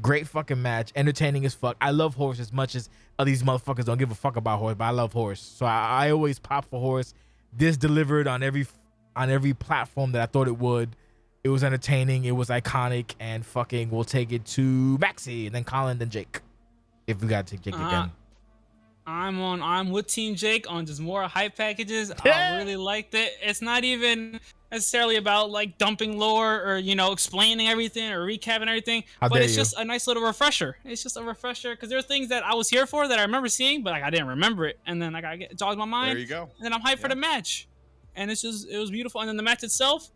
Great fucking match, entertaining as fuck. I love Horse as much as these motherfuckers don't give a fuck about Horse, but I love Horse. So I always pop for Horse. This delivered on every platform that I thought it would. It was entertaining. It was iconic, and fucking we'll take it to Maxxy and then Colin, then Jake. If we gotta take Jake again. I'm with Team Jake on just more hype packages. I really liked it. It's not even necessarily about like dumping lore or explaining everything or recapping everything, but it's just a nice little refresher. It's just a refresher because there are things that I was here for that I remember seeing, but like I didn't remember it, and then like it jogs my mind. There you go. And then I'm hyped for the match, and it was beautiful. And then the match itself,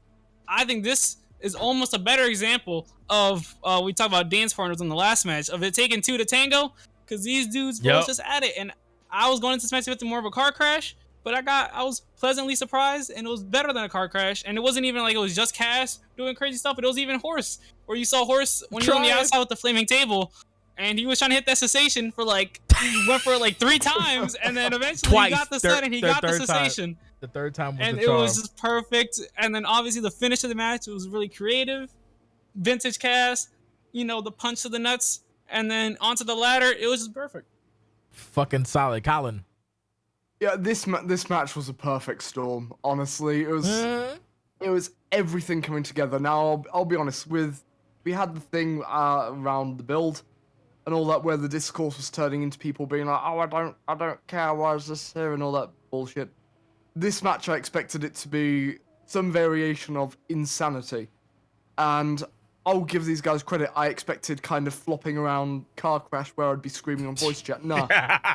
I think this is almost a better example of we talked about dance partners in the last match of it taking two to tango. Because these dudes both just at it, and I was going into this match with more of a car crash, but I was pleasantly surprised, and it was better than a car crash. And it wasn't even like it was just Cass doing crazy stuff, but it was even Horse, where you saw Horse when he was on the outside with the flaming table, and he was trying to hit that cessation for like he went for it like 3 times, and then eventually he got the set and he got the cessation. The third time was and the it charm. was just perfect. And then obviously the finish of the match was really creative, vintage Cass, the punch to the nuts. And then onto the ladder, it was just perfect. Fucking solid, Colin. Yeah, this match was a perfect storm. Honestly, it was everything coming together. Now I'll be honest. We had the thing around the build and all that, where the discourse was turning into people being like, "Oh, I don't care. Why is this here?" and all that bullshit. This match, I expected it to be some variation of insanity, and I'll give these guys credit. I expected kind of flopping around car crash where I'd be screaming on voice chat. Nah,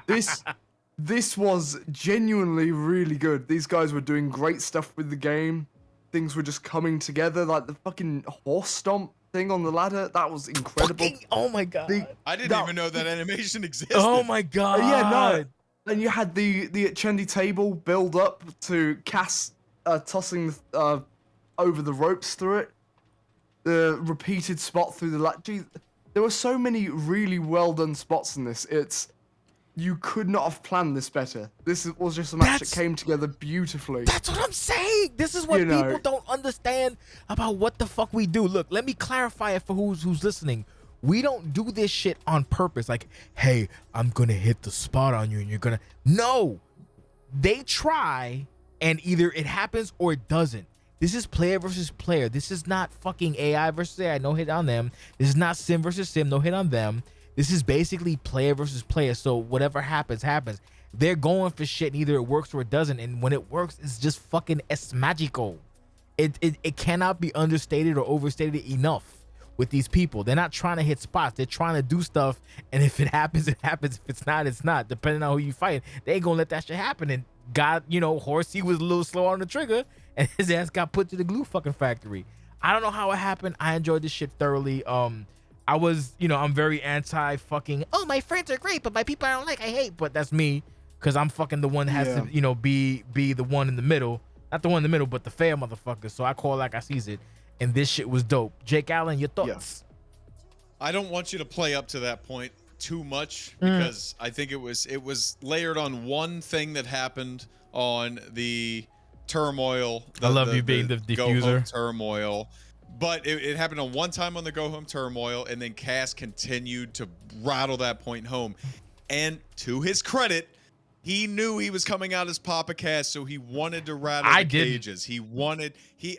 this was genuinely really good. These guys were doing great stuff with the game. Things were just coming together, like the fucking horse stomp thing on the ladder. That was incredible. Oh my God. I didn't even know that animation existed. Oh my God. Yeah, no. And you had the Chendi table build up to Cass tossing over the ropes through it. The repeated spot through the ladder. There were so many really well done spots in this. You could not have planned this better. This was just a match that came together beautifully. That's what I'm saying. This is what people don't understand about what the fuck we do. Look, let me clarify it for who's listening. We don't do this shit on purpose. Like, hey, I'm gonna hit the spot on you and you're gonna... No. They try and either it happens or it doesn't. This is player versus player. This is not fucking AI versus AI. No hit on them. This is not sim versus sim. No hit on them. This is basically player versus player. So whatever happens, happens. They're going for shit, and either it works or it doesn't. And when it works, it's just fucking es magical. It cannot be understated or overstated enough with these people. They're not trying to hit spots. They're trying to do stuff, and if it happens, it happens. If it's not, it's not. Depending on who you fight, they ain't gonna let that shit happen. And God, Horsey was a little slow on the trigger, and his ass got put to the glue fucking factory. I don't know how it happened. I enjoyed this shit thoroughly. I was, I'm very anti fucking, oh, my friends are great, but my people I don't like, I hate. But that's me, because I'm fucking the one that has to, be the one in the middle. Not the one in the middle, but the fair motherfucker. So I call it like I sees it. And this shit was dope. Jake Allen, your thoughts? I don't want you to play up to that point too much, because I think it was layered on one thing that happened on the Turmoil. I love you being the diffuser. Go Home Turmoil. But it happened on one time on the Go Home Turmoil, and then Cass continued to rattle that point home. And to his credit, he knew he was coming out as Papa Cass, so he wanted to rattle the cages.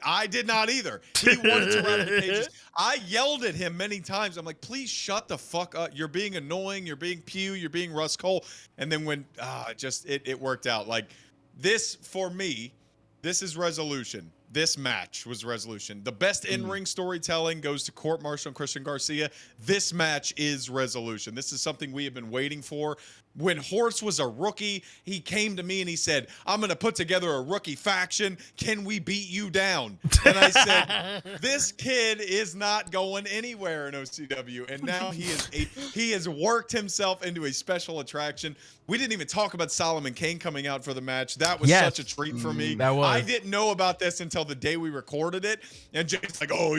I did not either. He wanted to rattle the cages. I yelled at him many times. I'm like, please shut the fuck up. You're being annoying. You're being Pew. You're being Russ Cole. And then when it worked out. Like, this, for me, this is resolution. This match was resolution. The best in-ring storytelling goes to Court Martial and Christian Garcia. This match is resolution. This is something we have been waiting for. When Horse was a rookie, he came to me and he said, I'm going to put together a rookie faction. Can we beat you down? And I said, this kid is not going anywhere in OCW. And now he has worked himself into a special attraction. We didn't even talk about Solomon Kane coming out for the match. That was such a treat for me. That was. I didn't know about this until the day we recorded it. And Jay's like, oh,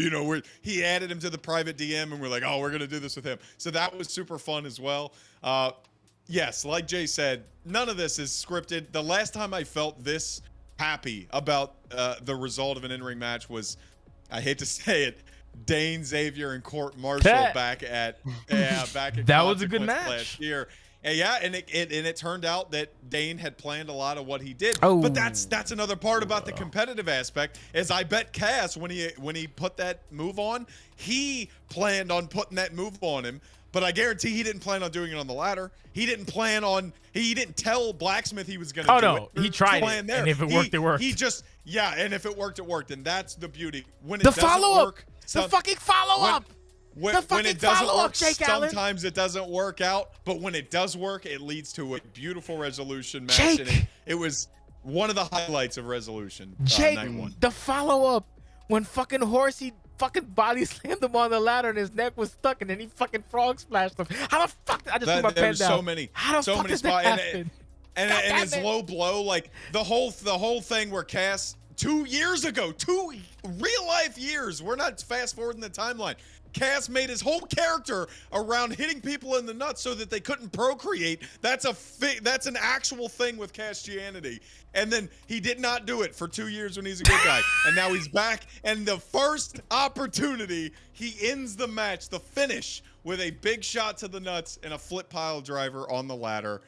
he added him to the private DM, and we're like, oh, we're going to do this with him. So that was super fun as well. Yes, like Jay said, none of this is scripted. The last time I felt this happy about the result of an in-ring match was, I hate to say it, Dane Xavier and Court Martial back at that was a good match last year. And it turned out that Dane had planned a lot of what he did. Oh. But that's another part about the competitive aspect, is I bet Cass, when he put that move on, he planned on putting that move on him. But I guarantee he didn't plan on doing it on the ladder. He didn't tell Blacksmith he was going to do it. Oh, no. He tried it. And if it worked, it worked. And if it worked, it worked. And that's the beauty. When it the doesn't follow-up. work, The fucking follow-up. When it doesn't work, sometimes it doesn't work out. But when it does work, it leads to a beautiful resolution match. Jake. And it was one of the highlights of resolution. Jake, night one. the follow-up. When fucking Horsey fucking body slammed him on the ladder and his neck was stuck, and then he fucking frog splashed him. How the fuck? I just put my pen down. So many. How the fuck did that happen? And his low blow, like the whole thing where Cass 2 years ago, 2 real life years. We're not fast forwarding the timeline. Cass made his whole character around hitting people in the nuts so that they couldn't procreate. That's an actual thing with Castianity. And then he did not do it for 2 years when he's a good guy. And now he's back. And the first opportunity, he ends the match, the finish, with a big shot to the nuts and a flip pile driver on the ladder.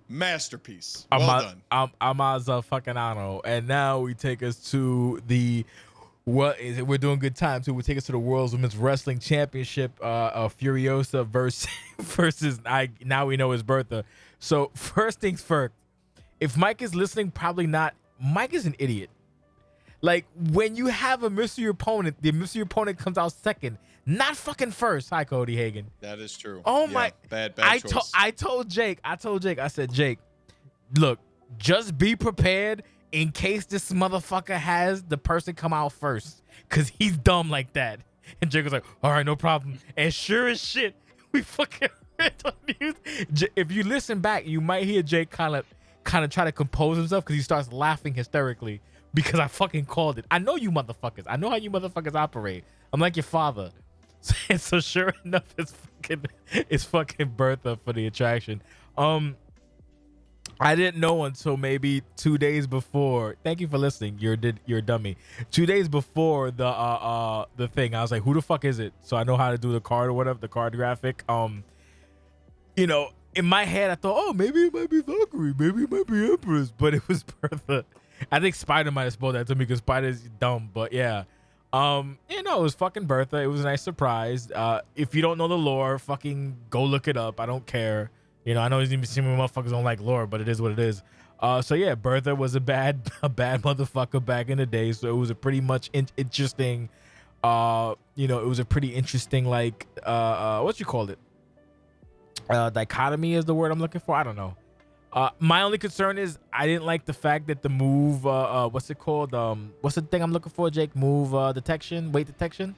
Masterpiece. Well done. Amaza fucking Ano. And now we take us to the... What is it? We're doing good time too. We take us to the World's Women's Wrestling Championship. Furiosa versus now we know it's Bertha. So first things first. If Mike is listening, probably not. Mike is an idiot. Like, when you have a mystery opponent, the mystery opponent comes out second, not fucking first. Hi, Cody Hagen. That is true. Oh my! Bad choice. I told Jake. I said, Jake, look, just be prepared in case this motherfucker has the person come out first, cause he's dumb like that. And Jake was like, all right, no problem. And sure as shit, we fucking if you listen back, you might hear Jake kind of try to compose himself, because he starts laughing hysterically because I fucking called it. I know you motherfuckers. I know how you motherfuckers operate. I'm like your father. So sure enough, it's fucking Bertha for the attraction. I didn't know until maybe 2 days before. Thank you for listening. You're a dummy. 2 days before the thing, I was like, who the fuck is it? So I know how to do the card or whatever, the card graphic. In my head, I thought, oh, maybe it might be Valkyrie, maybe it might be Empress, but it was Bertha. I think Spider might have spoiled that to me because Spider's dumb, but yeah. It was fucking Bertha. It was a nice surprise. If you don't know the lore, fucking go look it up. I don't care. You know, I know he's even seen motherfuckers don't like lore, but it is what it is. So yeah, Bertha was a bad motherfucker back in the day. So it was a pretty much interesting, you know, it was a pretty interesting like what you call it? Dichotomy is the word I'm looking for. I don't know. My only concern is I didn't like the fact that the move, what's it called? What's the thing I'm looking for, Jake? Move detection, weight detection.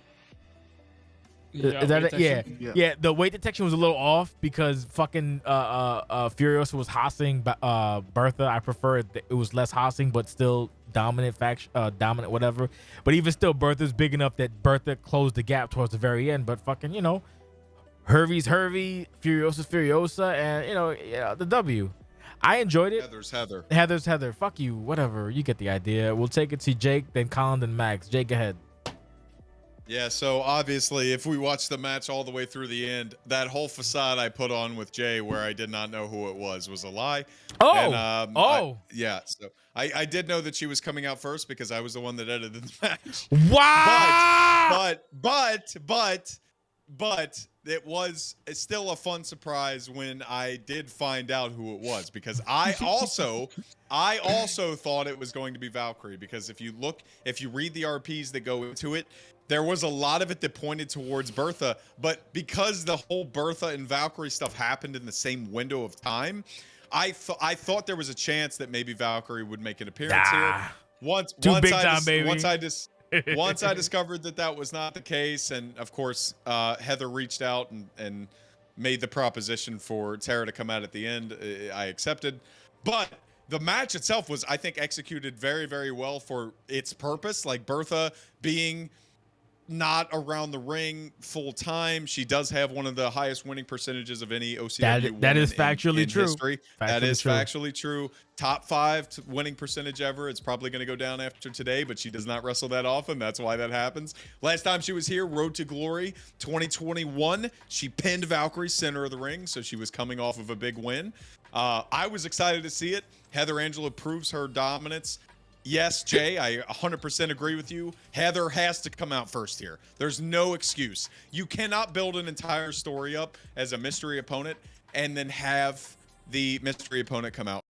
Is that it? Yeah. The weight detection was a little off because fucking Furiosa was hossing Bertha. I prefer it was less hossing, but still dominant dominant whatever. But even still, Bertha's big enough that Bertha closed the gap towards the very end. But fucking, you know, Hervey's Hervey, Furiosa's Furiosa, and you know, the W. I enjoyed it. Heather's Heather. Fuck you. Whatever. You get the idea. We'll take it to Jake, then Colin, then Maxx. Jake, go ahead. Yeah, so obviously, if we watch the match all the way through the end, that whole facade I put on with Jay, where I did not know who it was a lie. Oh, and, yeah. So I did know that she was coming out first because I was the one that edited the match. Wow. But it was still a fun surprise when I did find out who it was, because I also thought it was going to be Valkyrie, because if you read the RPs that go into it, there was a lot of it that pointed towards Bertha, but because the whole Bertha and Valkyrie stuff happened in the same window of time, I thought there was a chance that maybe Valkyrie would make an appearance here. Once I discovered that was not the case, and of course Heather reached out and made the proposition for Tara to come out at the end, I accepted. But the match itself was, I think, executed very, very well for its purpose. Like, Bertha being not around the ring full time, she does have one of the highest winning percentages of any OCW that is factually in true. History. That is factually true. Top 5 winning percentage ever. It's probably going to go down after today, but she does not wrestle that often. That's why that happens. Last time she was here, Road to Glory 2021, she pinned Valkyrie center of the ring, so she was coming off of a big win. I was excited to see it. Heather Angela proves her dominance. Yes, Jay, I 100% agree with you. Heather has to come out first here. There's no excuse. You cannot build an entire story up as a mystery opponent and then have the mystery opponent come out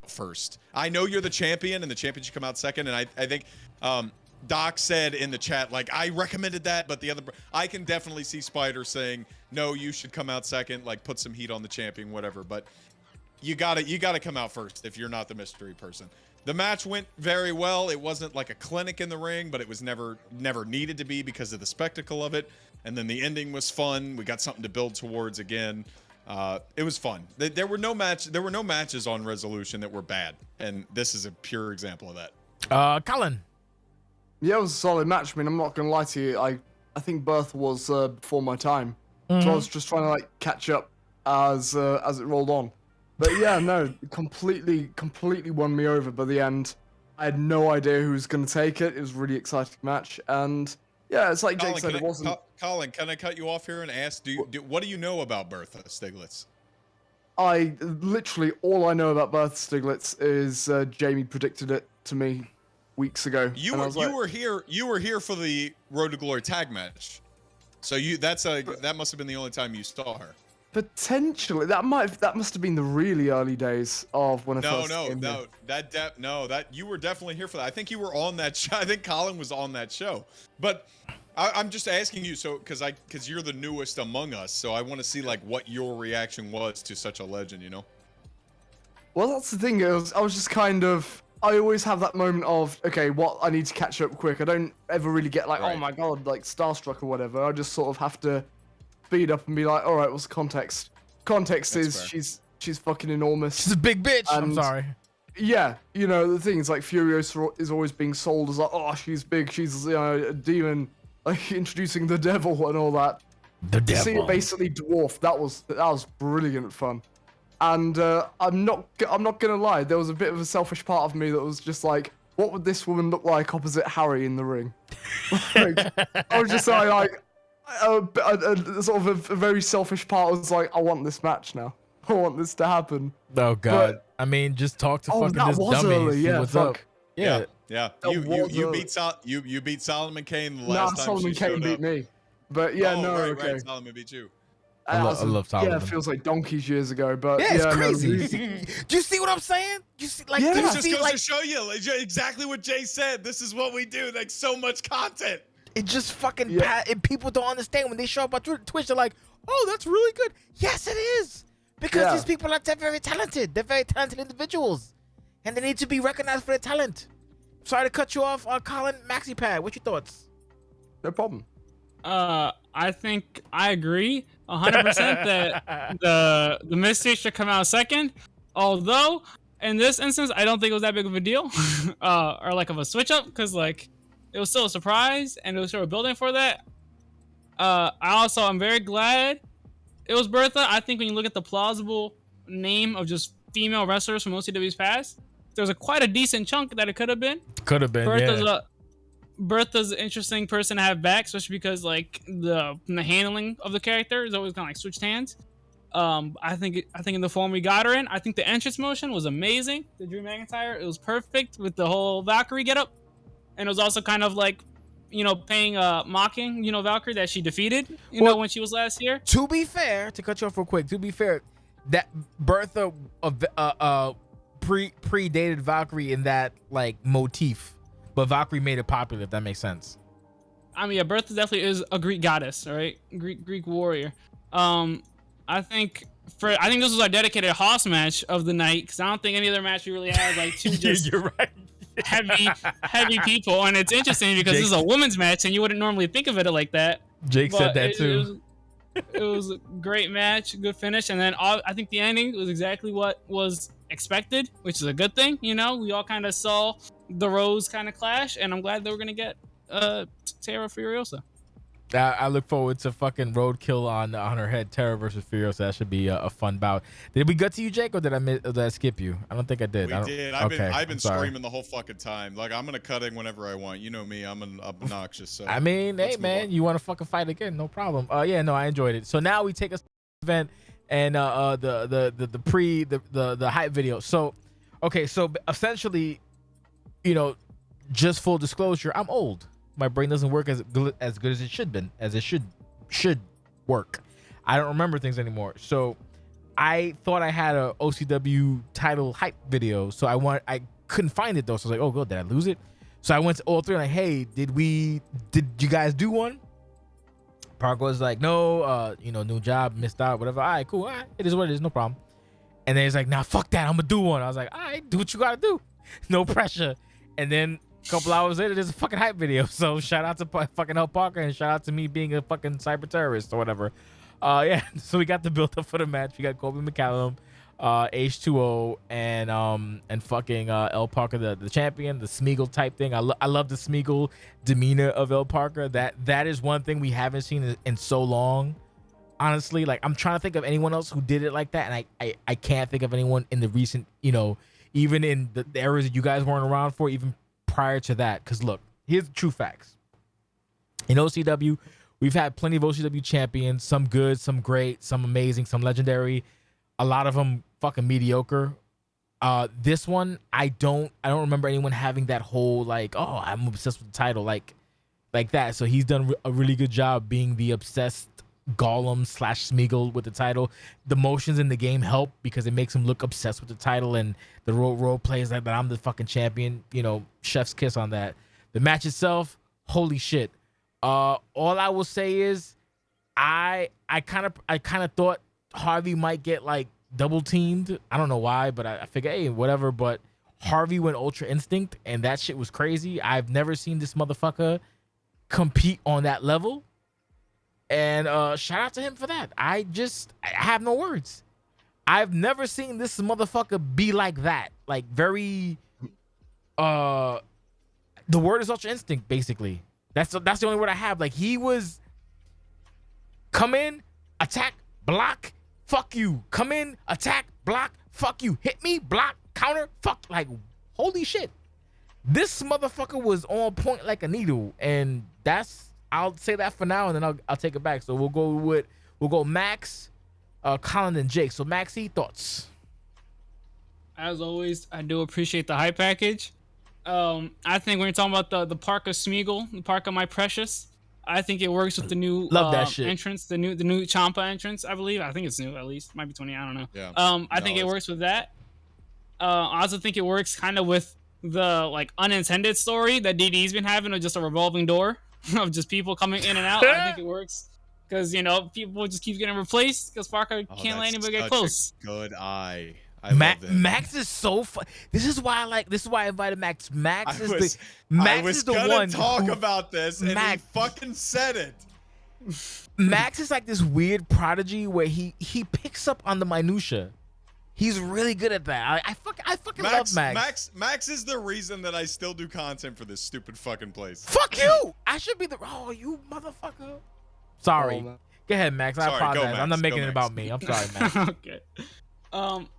first. I know you're the champion and the champion should come out second, and I think Doc said in the chat, like, I recommended that, but I can definitely see Spider saying, no, you should come out second, like, put some heat on the champion, whatever, but you gotta come out first if you're not the mystery person. The match went very well. It wasn't like a clinic in the ring, but it was never needed to be because of the spectacle of it. And then the ending was fun. We got something to build towards again. It was fun. There were no matches on Wrestlution that were bad, and this is a pure example of that. Colin. Yeah, it was a solid match. I mean, I'm not gonna lie to you. I think Bertha was before my time, so I was just trying to like catch up as it rolled on. But yeah, no, completely won me over by the end. I had no idea who was going to take it. It was a really exciting match. And yeah, it's like Jake said, it wasn't... Colin, can I cut you off here and ask, what do you know about Bertha Stiglitz? Literally, all I know about Bertha Stiglitz is Jamie predicted it to me weeks ago. You were here for the Road to Glory tag match. So that must have been the only time you saw her. Potentially, that must have been the really early days of when I first came here. That you were definitely here for that. I think you were on that show. I think Colin was on that show. But I'm just asking you, so because you're the newest among us, so I want to see like what your reaction was to such a legend, you know? Well, that's the thing. I was just kind of. I always have that moment of, okay, what, I need to catch up quick. I don't ever really get like, oh my god, like starstruck or whatever. I just sort of have to speed up and be like, all right, what's the context? Context is she's fucking enormous. She's a big bitch. I'm sorry. Yeah, you know, the thing is like Furiosa is always being sold as like, oh, she's big, she's, you know, a demon, like introducing the devil and all that. The devil. To see it basically dwarf, that was brilliant fun. And I'm not gonna lie, there was a bit of a selfish part of me that was just like, what would this woman look like opposite Harry in the ring? Like, I was just like sort of a very selfish part was like, I want this match now. I want this to happen. Oh god. But, I mean, just talk to fucking this dummy. Early. Yeah, what's up? Yeah. You beat Solomon Kane the last time Solomon she showed Kane beat up. me. But yeah, Right, Solomon beat you. I love Tyler. Yeah, it feels like donkeys years ago, but Yeah, it's no, crazy. Do you see what I'm saying? You see, like, Yeah. do you It just see, goes like, to show you exactly what Jay said. This is what we do. Like so much content. it just fucking Yeah. and people don't understand when they show up on Twitch. They're like, "Oh, that's really good." Yes, it is, because Yeah. these people are very talented. They're very talented individuals, and they need to be recognized for their talent. Sorry to cut you off, Colin. Maxi Pad, what's your thoughts? No problem. I think I agree 100% that the mistake should come out second. Although in this instance, I don't think it was that big of a deal, or like of a switch up, because like it was still a surprise and it was sort of building for that. I'm very glad it was Bertha. I think when you look at the plausible name of just female wrestlers from OCW's past, there's quite a decent chunk that it could have been. Could have been. Bertha's an interesting person to have back, especially because like the handling of the character is always kind of like switched hands. I think in the form we got her in, I think the entrance motion was amazing. The Drew McIntyre, it was perfect with the whole Valkyrie getup, and it was also kind of like, mocking, Valkyrie that she defeated, when she was last here. To be fair, to cut you off real quick, that Bertha predated Valkyrie in that like motif, but Valkyrie made it popular, if that makes sense. I mean, yeah, Bertha definitely is a Greek goddess, right? Greek warrior. I think this was our dedicated Hoss match of the night, because I don't think any other match we really had like two just You're right. heavy people, and it's interesting because this is a women's match, and you wouldn't normally think of it like that. Jake said that too. It was a great match, good finish, and then I think the ending was exactly what was expected, which is a good thing. We all kind of saw the roads kind of clash, and I'm glad that we're gonna get Terra Furiosa. I look forward to fucking roadkill on her head, Terra versus Furiosa. That should be a fun bout. Did we get to you, Jake, or did I skip you? I don't think I did. We did. I've been sorry. screaming the whole fucking time. Like I'm gonna cut in whenever I want. You know me. I'm obnoxious. So I mean, hey let's move man, on. you want to fucking fight again? No problem. Yeah, no, I enjoyed it. So now we take a event and the hype video. So, okay, so essentially, just full disclosure, I'm old. My brain doesn't work as good as it should work. I don't remember things anymore. So I thought I had a OCW title hype video. So I couldn't find it though. So I was like, oh god, did I lose it? So I went to all three and like, hey, did you guys do one? Park was like, no, new job, missed out, whatever. All right, cool. All right, it is what it is, no problem. And then he's like, nah, fuck that, I'm gonna do one. I was like, all right, do what you gotta do. No pressure. And then a couple hours later, there's a fucking hype video. So shout out to fucking El Parker and shout out to me being a fucking cyber terrorist or whatever. Yeah. So we got the build up for the match. We got Kobe McCallum, H2O, and fucking El Parker, the champion, the Smeagol type thing. I love the Smeagol demeanor of El Parker. That is one thing we haven't seen in so long. Honestly, like I'm trying to think of anyone else who did it like that, and I can't think of anyone in the recent, even in the eras that you guys weren't around for, even prior to that. Because look, here's the true facts. In OCW, we've had plenty of OCW champions, some good, some great, some amazing, some legendary, a lot of them fucking mediocre. This one, I don't remember anyone having that whole like, oh, I'm obsessed with the title like that. So he's done a really good job being the obsessed Gollum / Smeagol with the title. The motions in the game help because it makes him look obsessed with the title, and the role plays like that I'm the fucking champion. Chef's kiss on that. The match itself, holy shit. All I will say is I kind of thought Harvey might get like double teamed. I don't know why, but I figure, hey, whatever. But Harvey went Ultra Instinct, and that shit was crazy. I've never seen this motherfucker compete on that level. And shout out to him for that. I have no words. I've never seen this motherfucker be like that. Like very the word is Ultra Instinct, basically. That's the only word I have. Like he was come in, attack, block, fuck you. Come in, attack, block, fuck you. Hit me, block, counter, fuck. Like holy shit. This motherfucker was on point like a needle, and I'll say that for now, and then I'll take it back. So we'll go Maxx, Colin, and Jake. So Maxie, thoughts? As always, I do appreciate the hype package. I think when you're talking about the Parker Smeagol, the Parker My Precious, I think it works with the new Love that shit. entrance, the new Ciampa entrance. I believe. I think it's new at least. Might be 20. I don't know. Yeah. I think it works with that. I also think it works kind of with the like unintended story that DD's been having of just a revolving door of just people coming in and out. I think it works because people just keep getting replaced because Parker can't let anybody get close. Good eye. I love that. Max is so fun. This is why I invited Max. Max is the gonna one talk about this, and he fucking said it. Max is like this weird prodigy where he picks up on the minutia. He's really good at that. I fucking love Max. Max is the reason that I still do content for this stupid fucking place. Fuck you! I should be you motherfucker. Sorry. Go ahead, Max. I apologize. Max. I'm not making it about me. I'm sorry, Max. Okay.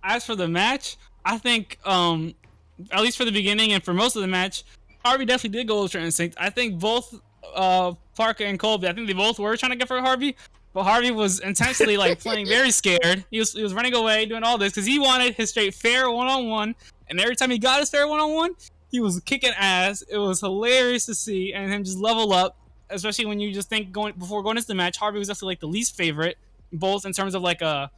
As for the match, I think at least for the beginning and for most of the match, Harvey definitely did go Ultra Instinct. I think both Parker and Colby, I think they both were trying to get for Harvey, but Harvey was intensely like playing very scared. He was running away, doing all this because he wanted his straight fair one-on-one, and every time he got his fair one-on-one, he was kicking ass. It was hilarious to see, and him just level up, especially when you just think before going into the match, Harvey was definitely like the least favorite, both in terms of like a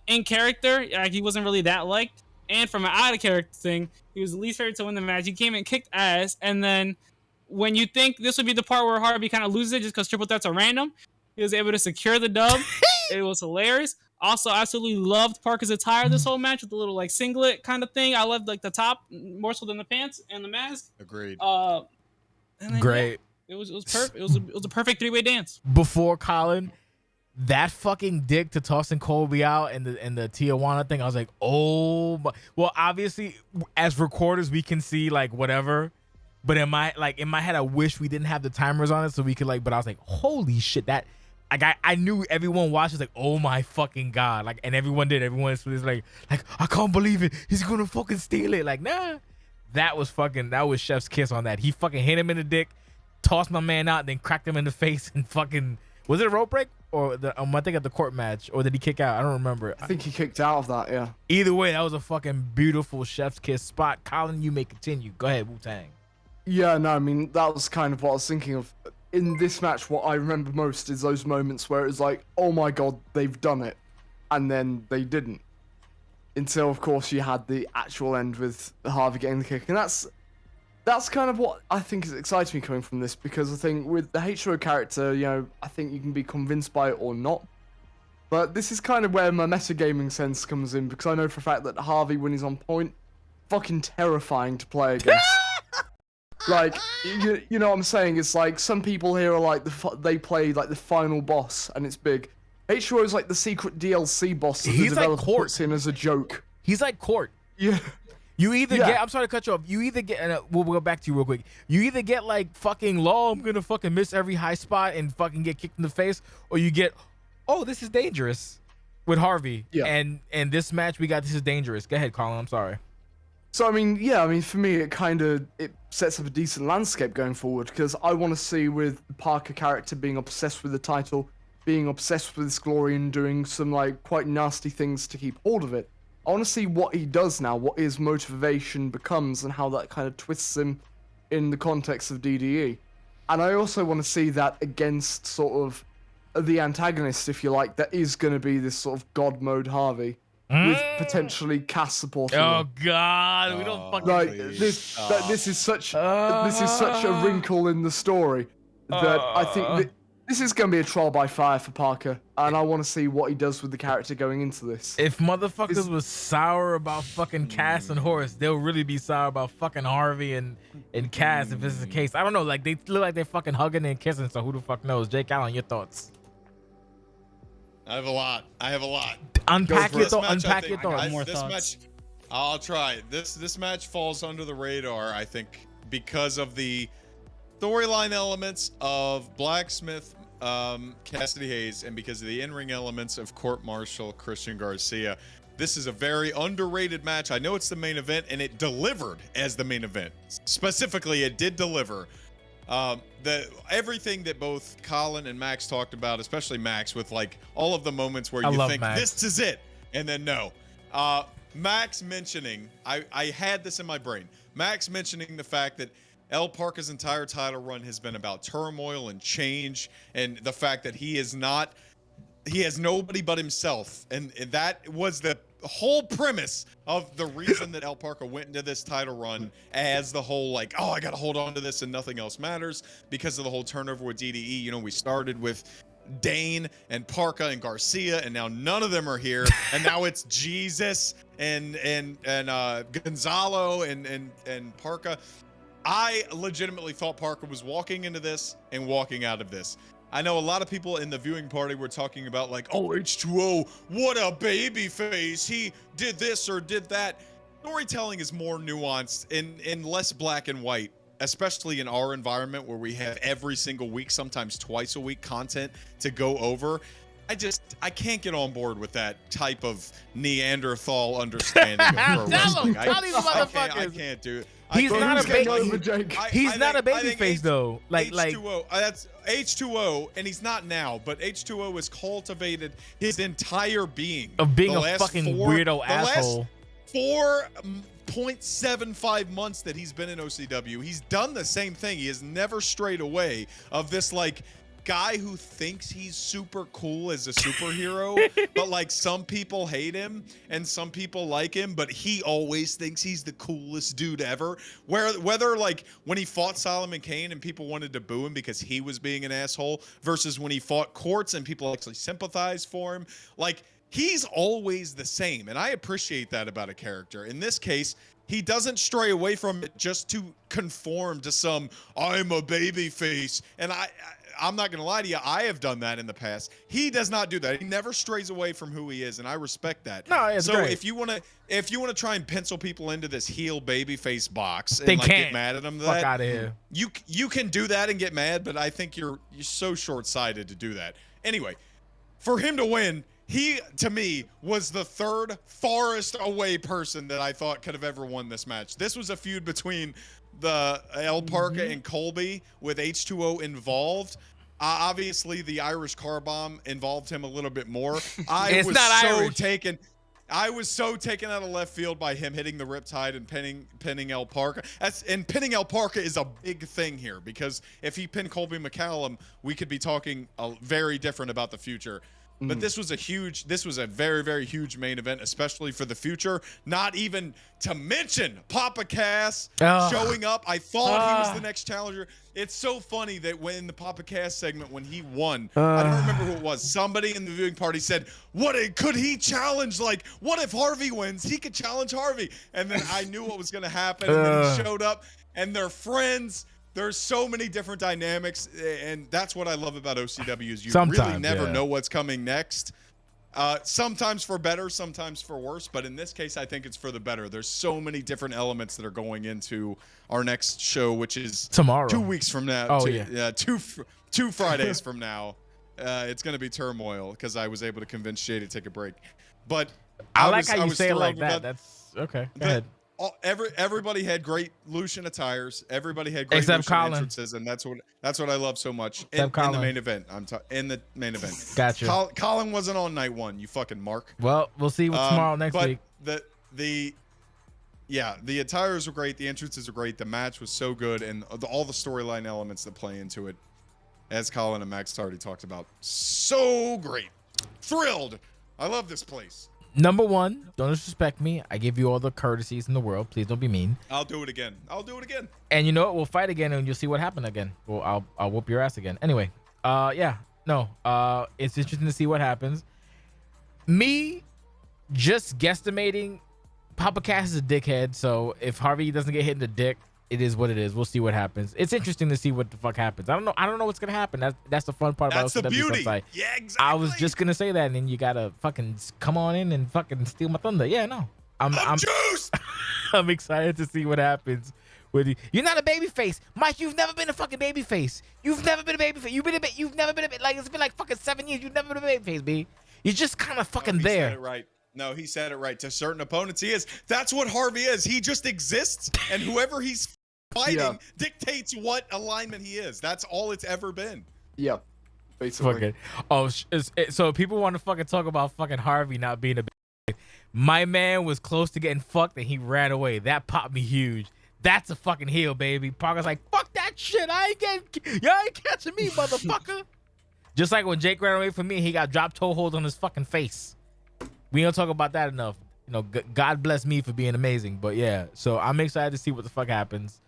in character, like he wasn't really that liked, and from an out of character thing, he was the least favorite to win the match. He came and kicked ass, and then when you think this would be the part where Harvey kind of loses it just because triple threats are random, he was able to secure the dub. It was hilarious. Also, absolutely loved Parker's attire this whole match with the little like singlet kind of thing. I loved like the top more so than the pants and the mask. Agreed. And then, Great. Yeah, it was perfect. It was a perfect three-way dance. Before Colin, that fucking dick to tossing Colby out and the Tijuana thing, I was like, oh my. Well, obviously, as recorders, we can see like whatever. But in my head, I wish we didn't have the timers on it so we could like. But I was like, holy shit, that. Like I knew everyone watched. Was like, oh my fucking god, like, and everyone did. Everyone was like I can't believe it. He's gonna fucking steal it. Like, nah, that was chef's kiss on that. He fucking hit him in the dick, tossed my man out, then cracked him in the face and fucking. Was it a rope break or I think at the court match, or did he kick out? I don't remember. I think he kicked out of that. Yeah. Either way, that was a fucking beautiful chef's kiss spot. Colin, you may continue. Go ahead, Wu-Tang. Yeah, no, I mean that was kind of what I was thinking of. In this match, what I remember most is those moments where it was like, oh my god, they've done it. And then they didn't. Until, of course, you had the actual end with Harvey getting the kick. And that's kind of what I think is exciting me coming from this, because I think with the H-Row character, I think you can be convinced by it or not. But this is kind of where my metagaming sense comes in, because I know for a fact that Harvey, when he's on point, fucking terrifying to play against. Like, you know what I'm saying? It's like some people here are like they play like the final boss and it's big. H-Row is like the secret DLC boss that the developer puts in as a joke. He's like Court. Yeah. You either get, I'm sorry to cut you off. You either get, and we'll go back to you real quick. You either get like fucking Law, I'm gonna fucking miss every high spot and fucking get kicked in the face, or you get, oh, this is dangerous with Harvey. Yeah. And this match we got, this is dangerous. Go ahead, Colin. I'm sorry. So I mean, for me, it sets up a decent landscape going forward, because I want to see with the Parker character being obsessed with the title, being obsessed with his glory, and doing some like quite nasty things to keep hold of it. I want to see what he does now, what his motivation becomes, and how that kind of twists him in the context of DDE. And I also want to see that against sort of the antagonist, if you like, that is going to be this sort of God mode Harvey. With potentially Cass supporting. Oh God, we don't fucking like this. This is such a wrinkle in the story that I think this is going to be a trial by fire for Parker, and I want to see what he does with the character going into this. If motherfuckers was sour about fucking Cass and Horace, they'll really be sour about fucking Harvey and Cass if this is the case. I don't know. Like, they look like they're fucking hugging and kissing, so who the fuck knows? Jake Allen, your thoughts? I have a lot. Unpack your thoughts. Unpack your thoughts. This match, I'll try. This match falls under the radar, I think, because of the storyline elements of Blacksmith, Cassidy Hayes, and because of the in-ring elements of Court Martial, Christian Garcia. This is a very underrated match. I know it's the main event, and it delivered as the main event. Specifically, it did deliver. Everything that both Colin and Max talked about, especially Max, with like all of the moments where you think Max. This is it, and then no. Max mentioning, I had this in my brain. Max mentioning the fact that El Parka's entire title run has been about turmoil and change, and the fact that he has nobody but himself, and that was the whole premise of the reason that El Parka went into this title run as the whole like, oh, I gotta hold on to this and nothing else matters, because of the whole turnover with DDE. You know, we started with Dane and Parka and Garcia, and now none of them are here, and now it's Jesus and Gonzalo and Parka. I legitimately thought Parka was walking into this and walking out of this. I know a lot of people in the viewing party were talking about like, oh, H2O, what a baby face. He did this or did that. Storytelling is more nuanced and less black and white, especially in our environment where we have every single week, sometimes twice a week, content to go over. I can't get on board with that type of Neanderthal understanding of pro wrestling. Tell these motherfuckers. I can't do it. He's not a baby. He's not a baby think face though. Like H2O, that's H2O, and he's not now, but H2O has cultivated his entire being of being a fucking weirdo asshole. 4.75 months that he's been in OCW, he's done the same thing. He has never strayed away of this like guy who thinks he's super cool as a superhero, but like some people hate him and some people like him, but he always thinks he's the coolest dude ever. Whether like when he fought Solomon Kane and people wanted to boo him because he was being an asshole, versus when he fought Quartz and people actually sympathized for him, like he's always the same, and I appreciate that about a character. In this case, he doesn't stray away from it just to conform to some I'm a baby face, and I'm not gonna lie to you, I have done that in the past. He does not do that. He never strays away from who he is, and I respect that. No, it's so great. if you wanna try and pencil people into this heel baby face box and They like can't. get mad at them, Fuck out of here. you can do that and get mad, but I think you're so short-sighted to do that. Anyway, for him to win, he, to me, was the third farthest away person that I thought could have ever won this match. This was a feud between the El Parka and Colby with H2O involved. Obviously, the Irish car bomb involved him a little bit more. I was so taken out of left field by him hitting the Riptide and pinning El Parka. And pinning El Parka is a big thing here, because if he pinned Colby McCallum, we could be talking very different about the future. But this was a very, very huge main event, especially for the future. Not even to mention Papa Cass showing up. I thought he was the next challenger. It's so funny that when the Papa Cass segment, when he won, I don't remember who it was. Somebody in the viewing party said, could he challenge? Like, what if Harvey wins? He could challenge Harvey. And then I knew what was going to happen. And then he showed up, and they're friends. There's so many different dynamics, and that's what I love about OCW is you really never know what's coming next. Sometimes for better, sometimes for worse, but in this case, I think it's for the better. There's so many different elements that are going into our next show, which is tomorrow, 2 weeks from now. Oh, two Fridays from now. It's going to be Turmoil, because I was able to convince Shay to take a break. But I like how you say it like that. That's okay. Go ahead. Everybody had great Lucian attires. Everybody had great except Lucian Colin. entrances, and that's what I love so much in the main event. In the main event. Gotcha. Colin wasn't on night one. You fucking mark. Well, we'll see what's tomorrow next week. But the attires were great. The entrances were great. The match was so good, and all the storyline elements that play into it, as Colin and Maxx already talked about, so great. Thrilled. I love this place. Number one, don't disrespect me. I give you all the courtesies in the world. Please don't be mean. I'll do it again. And you know what? We'll fight again, and you'll see what happened again. Well, I'll whoop your ass again. Anyway, it's interesting to see what happens. Me just guesstimating, Papa Cass is a dickhead. So if Harvey doesn't get hit in the dick, it is what it is. We'll see what happens. It's interesting to see what the fuck happens. I don't know what's gonna happen. That's the fun part about the OCW beauty. Subsite. Yeah, exactly. I was just gonna say that, and then you gotta fucking come on in and fucking steal my thunder. Yeah, no, I'm juiced. I'm excited to see what happens with you. You're not a baby face, Mike. You've never been a fucking baby face. You've never been a baby face. You've never been a like it's been like fucking 7 years. You've never been a baby face, B. You're just kind of fucking there. Said it right. No, he said it right. To certain opponents, he is. That's what Harvey is. He just exists, and whoever he's fighting dictates what alignment he is. That's all it's ever been. Yeah, basically. So people want to fucking talk about fucking Harvey not being a baby. My man was close to getting fucked, and he ran away. That popped me huge. That's a fucking heel, baby. Parker's like, fuck that shit. Y'all ain't catching me, motherfucker. Just like when Jake ran away from me, he got dropped toe holds on his fucking face. We don't talk about that enough. You know, God bless me for being amazing. But yeah, so I'm excited to see what the fuck happens.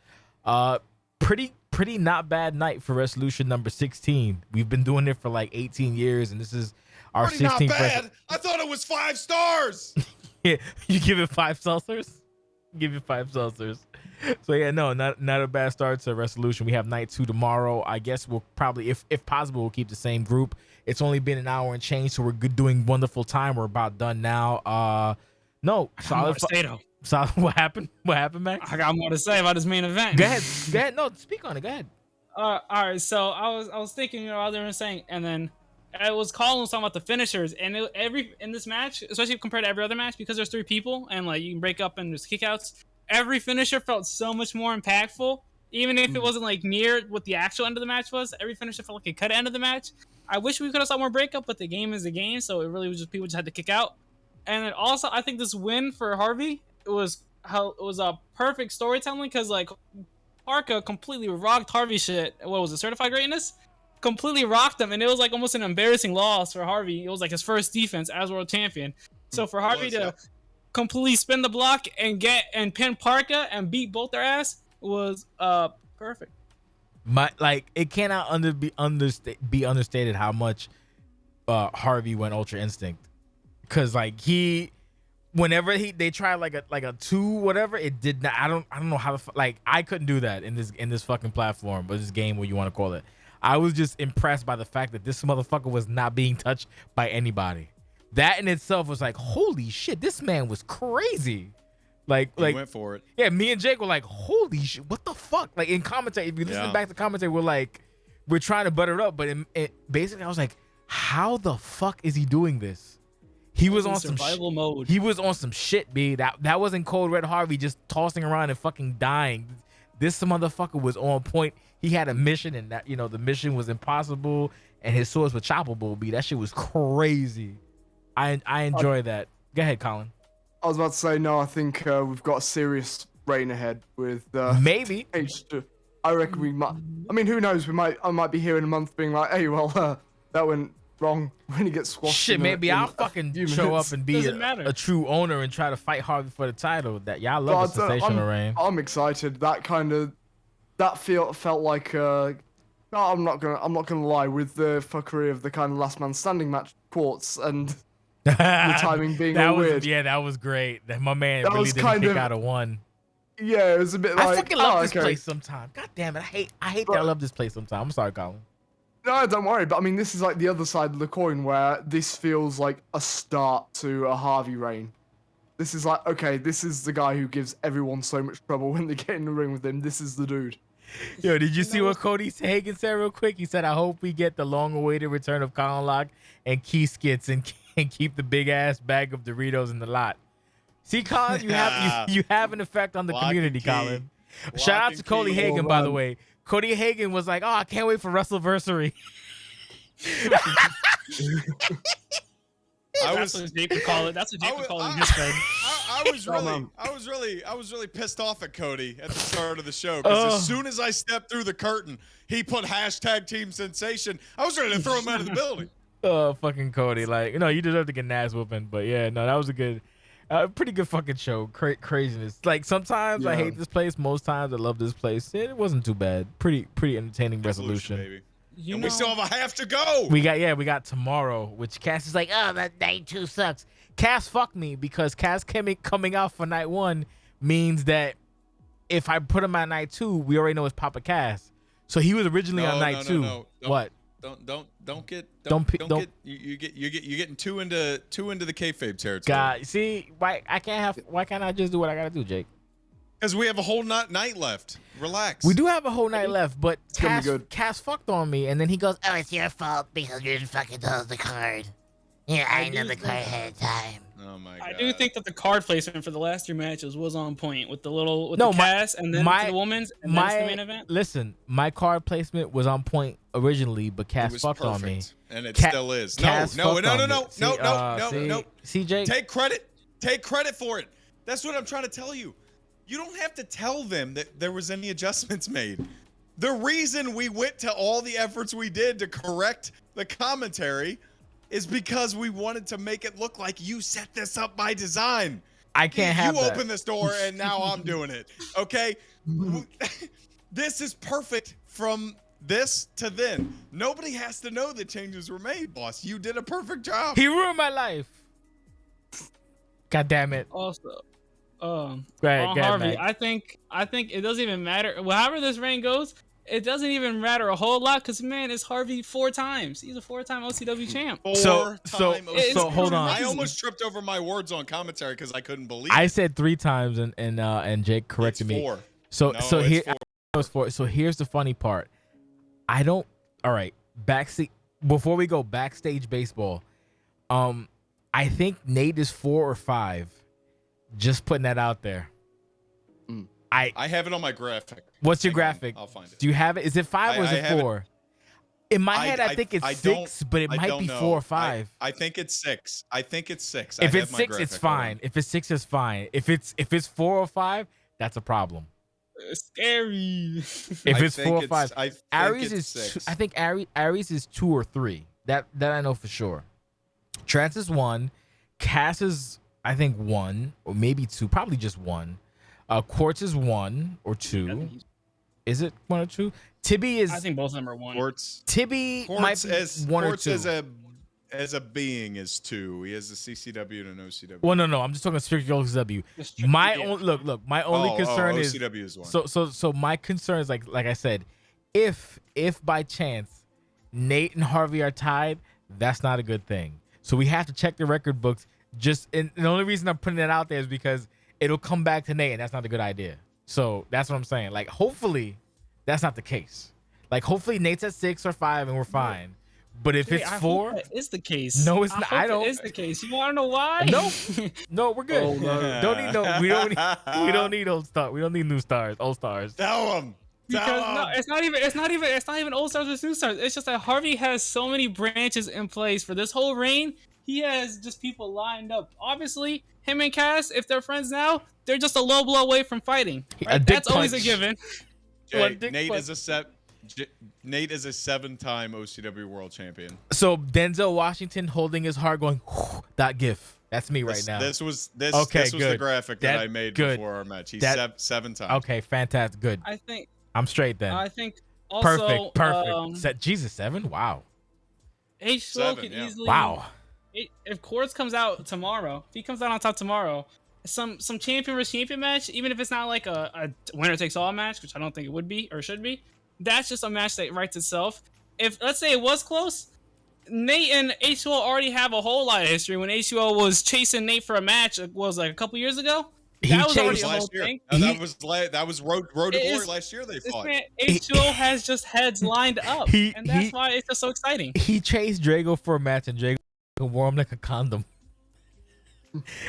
Pretty not bad night for Wrestlution number 16. We've been doing it for like 18 years, and this is our 16th. Not bad. I thought it was 5 stars. Yeah, you give it 5 seltzers? Give it 5 seltzers. So yeah, no, not a bad start to Wrestlution. We have night 2 tomorrow. I guess we'll probably, if possible, we'll keep the same group. It's only been an hour and change, so we're doing wonderful time. We're about done now. No, solid. So what happened? What happened, Max? I got more to say about this main event. Go ahead. No, speak on it. Go ahead. All right. So I was thinking, while they were saying, and then it was Colin was talking about the finishers, and in this match, especially compared to every other match, because there's 3 people, and like you can break up and there's kickouts. Every finisher felt so much more impactful, even if it wasn't like near what the actual end of the match was. Every finisher felt like it cut end of the match. I wish we could have saw more breakup, but the game is the game, so it really was just people just had to kick out. And then also, I think this win for Harvey, it was a perfect storytelling, because like Parka completely rocked Harvey shit. What was it, Certified Greatness? Completely rocked him, and it was like almost an embarrassing loss for Harvey. It was like his first defense as world champion. So for Harvey to completely spin the block and pin Parka and beat both their ass was perfect. It cannot be understated how much Harvey went Ultra Instinct, because like whenever they try like a 2 whatever, it did not. I don't know how to like. I couldn't do that in this fucking platform or this game, what you want to call it. I was just impressed by the fact that this motherfucker was not being touched by anybody. That in itself was like, holy shit, this man was crazy. He went for it. Yeah, me and Jake were like, holy shit, what the fuck? Like in commentary, if you listen back to commentary, we're trying to butter it up, but basically I was like, how the fuck is he doing this? He was on some survival mode. He was on some shit, B. That wasn't Cold Red Harvey just tossing around and fucking dying. This motherfucker was on point. He had a mission, and that the mission was impossible, and his swords were choppable. B. That shit was crazy. I enjoy that. Go ahead, Colin. I was about to say, no, I think we've got a serious reign ahead with maybe H2. I reckon we might. I mean, who knows? I might be here in a month being like, hey, well, that went wrong when he gets squashed. Shit, maybe I'll fucking show up and be a true owner and try to fight Harvey for the title. That y'all love the sensational reign. I'm excited. That felt like. No, I'm not gonna lie, with the fuckery of the kind of last man standing match quartz and the timing being weird. Yeah, that was great. My man really didn't kick out of one. Yeah, it was a bit like. I fucking love this place sometimes. God damn it, I hate that I love this place sometimes. I'm sorry, Colin. No, don't worry. But I mean, this is like the other side of the coin, where this feels like a start to a Harvey reign. This is like, okay, this is the guy who gives everyone so much trouble when they get in the ring with him. This is the dude. Yo, did you see what Cody Hagan said real quick? He said, I hope we get the long-awaited return of Colin Locke and Key Skits and keep the big-ass bag of Doritos in the lot. See, Colin, you have an effect on the community, Colin. Shout out to Cody Hagan, by the way. Cody Hagan was like, oh, I can't wait for Wrestleversary. That's what Jake would call it. That's what Jake would call it in his head. I was really pissed off at Cody at the start of the show, because as soon as I stepped through the curtain, he put hashtag Team Sensation. I was ready to throw him out of the building. Oh, fucking Cody! Like, you deserve to get an ass whooping, but yeah, no, that was a pretty good fucking show. Craziness. Like sometimes I hate this place. Most times I love this place. It wasn't too bad. Pretty entertaining Wrestlution. Baby. And we still have a half to go. We got tomorrow, which Cass is like, oh, that night 2 sucks. Cass fucked me, because Cass coming out for night 1 means that if I put him at night 2, we already know it's Papa Cass. So he was originally on night 2. No. What? Don't get you're getting too into the kayfabe territory. God, see, why can't I just do what I gotta do, Jake? Because we have a whole night left. Relax. We do have a whole night left, but Cass fucked on me, and then he goes, oh, it's your fault because you didn't fucking tell us the card. Yeah, I know the card ahead of time. Oh my God. I do think that the card placement for the last 3 matches was on point with the Cass and then the women's and then the main event. Listen, my card placement was on point originally, but Cass fucked on me. And it still is. No. See, Jake? Take credit for it. That's what I'm trying to tell you. You don't have to tell them that there was any adjustments made. The reason we went to all the efforts we did to correct the commentary is because we wanted to make it look like you set this up by design. I can't have you that. open this door and now I'm doing it. Okay? This is perfect from this to then. Nobody has to know the changes were made, boss. You did a perfect job. He ruined my life. God damn it. Also, Right, on go ahead, Harvey, Max. I think it doesn't even matter. However this reign goes, it doesn't even matter a whole lot because man, it's Harvey 4 times. He's a 4-time OCW champ. So Four-time hold on. I almost tripped over my words on commentary because I couldn't believe I it. said 3 times and Jake corrected It's me. 4. So No, so it's here 4. it was 4. So here's the funny part. I don't. All right, backstage. Before we go backstage baseball, I think Nate is 4 or 5. Just putting that out there. I have it on my graphic. What's your Hang on, graphic? I'll find it. Do you have it? Is it 5 or is I it have it. 4? In my head, I think it's I 6, but it I might don't be know. 4 or 5. I think it's 6. I think it's 6. If I it's have my 6, it's graphic. Hold on. fine. If it's 6, it's fine. If it's 4 or 5, that's a problem. It's scary. If I it's think 4 or 5, I think Aries it's is 6. I think Aries is 2 or 3. That I know for sure. Trance is 1. Cass is I think 1 or maybe 2, probably just 1. Quartz is 1 or 2. Is it 1 or 2? Tibby is. I think both of them are 1. Quartz Tibby might Quartz be as 1 or Quartz 2. as a being is 2. He has a CCW and an OCW. Well, no. I'm just talking strictly OCW. Just strictly, My yeah. own look. My only concern is OCW is 1. so my concern is like I said, if by chance Nate and Harvey are tied, that's not a good thing. So we have to check the record books. And the only reason I'm putting it out there is because it'll come back to Nate, and that's not a good idea. So that's what I'm saying. Like, hopefully, that's not the case. Like, hopefully, Nate's at 6 or 5, and we're fine. But if it's I 4, hope that is the case. No, it's not. I don't. It is the case. You want to know why? no, we're good. Oh, no. Don't need we don't need old stars. We don't need new stars. Old stars. Tell him. Because no, it's not even old stars versus new stars. It's just that Harvey has so many branches in place for this whole reign. He has just people lined up. Obviously, him and Cass, if they're friends now, they're just a low blow away from fighting. Right? That's always a given. Nate is a 7-time OCW world champion. So Denzel Washington holding his heart, going that gif. That's me right now. This was the good. graphic that I made before our match. He's 7 times. Okay, fantastic. Good. I think I'm straight then. I think also Perfect. Jesus, 7. Wow. H12 could yeah. easily. Wow. If Quartz comes out tomorrow, if he comes out on top tomorrow, some champion versus champion match, even if it's not like a winner takes all match, which I don't think it would be or should be, that's just a match that writes itself. If let's say it was close, Nate and H2O already have a whole lot of history. When H2O was chasing Nate for a match, it was like a couple years ago. That was already a whole thing. That was Road to Glory last year. They fought. Man, H2O has just heads lined up, and that's why it's just so exciting. He chased Drago for a match, and Drago wore him like a condom.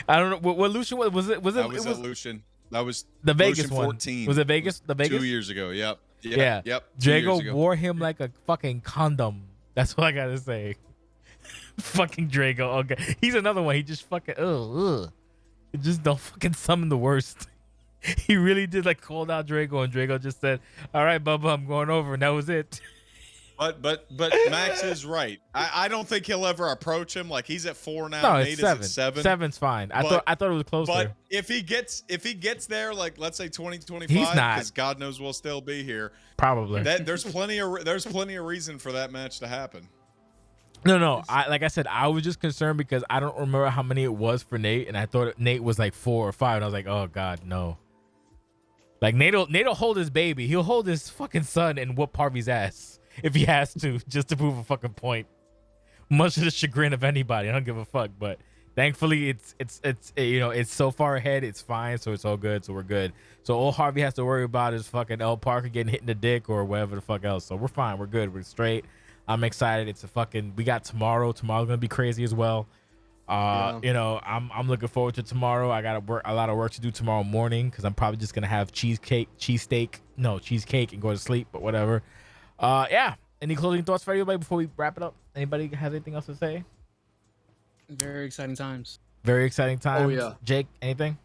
I don't know what Lucian was. It was Lucian. That was the Vegas Lucian one. 14. Was it Vegas? The Vegas 2 years ago. Yep. Yeah. Yep. 2 years Drago ago. wore him like a fucking condom. That's what I gotta say. Fucking Drago. Okay, he's another one. He just fucking just don't fucking summon the worst. He really did like called out Drago, and Drago just said, "All right, Bubba, I'm going over," and that was it. But Max is right. I don't think he'll ever approach him. Like he's at 4 now. No, Nate it's is 7. at 7. 7's fine. I thought it was closer. But if he gets there, like let's say 2025, He's not. because God knows we'll still be here. Probably. There's plenty of reason for that match to happen. No. Like I said, I was just concerned because I don't remember how many it was for Nate, and I thought Nate was like 4 or 5, and I was like, oh God, no. Like Nate'll hold his baby. He'll hold his fucking son and whoop Harvey's ass if he has to, just to prove a fucking point. Much to the chagrin of anybody, I don't give a fuck. But thankfully, it's so far ahead, it's fine, so it's all good, so we're good. So all Harvey has to worry about is fucking L Parker getting hit in the dick or whatever the fuck else. So we're fine, we're good, we're straight. I'm excited. We got tomorrow. Tomorrow's gonna be crazy as well. I'm looking forward to tomorrow. I got a lot of work to do tomorrow morning because I'm probably just gonna have cheesecake and go to sleep, but whatever. Yeah. Any closing thoughts for everybody before we wrap it up? Anybody has anything else to say? Very exciting times. Very exciting times. Oh, yeah. Jake, anything?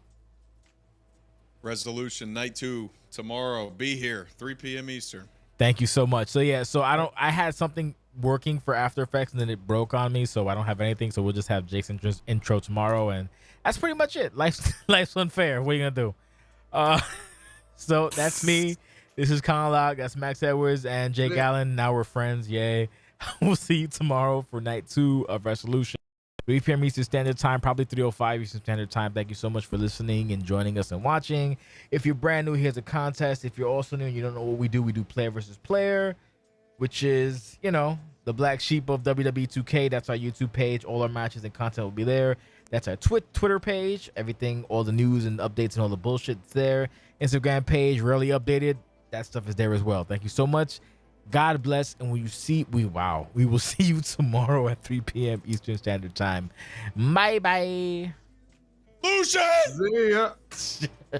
Resolution Night 2 tomorrow. Be here, 3 p.m. Eastern. Thank you so much. So yeah, so I had something working for After Effects and then it broke on me, so I don't have anything. So we'll just have Jake's intro tomorrow, and that's pretty much it. Life's unfair. What are you gonna do? So that's me. This is Colin Locke. That's Max Edwards and Jake Allen. Now we're friends. Yay. We'll see you tomorrow for night 2 of Wrestlution. 3 p.m. Eastern Standard Time, probably 3:05 Eastern Standard Time. Thank you so much for listening and joining us and watching. If you're brand new, here's a contest. If you're also new and you don't know what we do player versus player, which is, you know, the black sheep of WWE 2K. That's our YouTube page. All our matches and content will be there. That's our Twitter page. Everything, all the news and updates and all the bullshit's there. Instagram page, rarely updated. That stuff is there as well. Thank you so much. God bless, and we will see you tomorrow at 3 p.m. Eastern Standard Time. Bye bye. Lucian! See ya.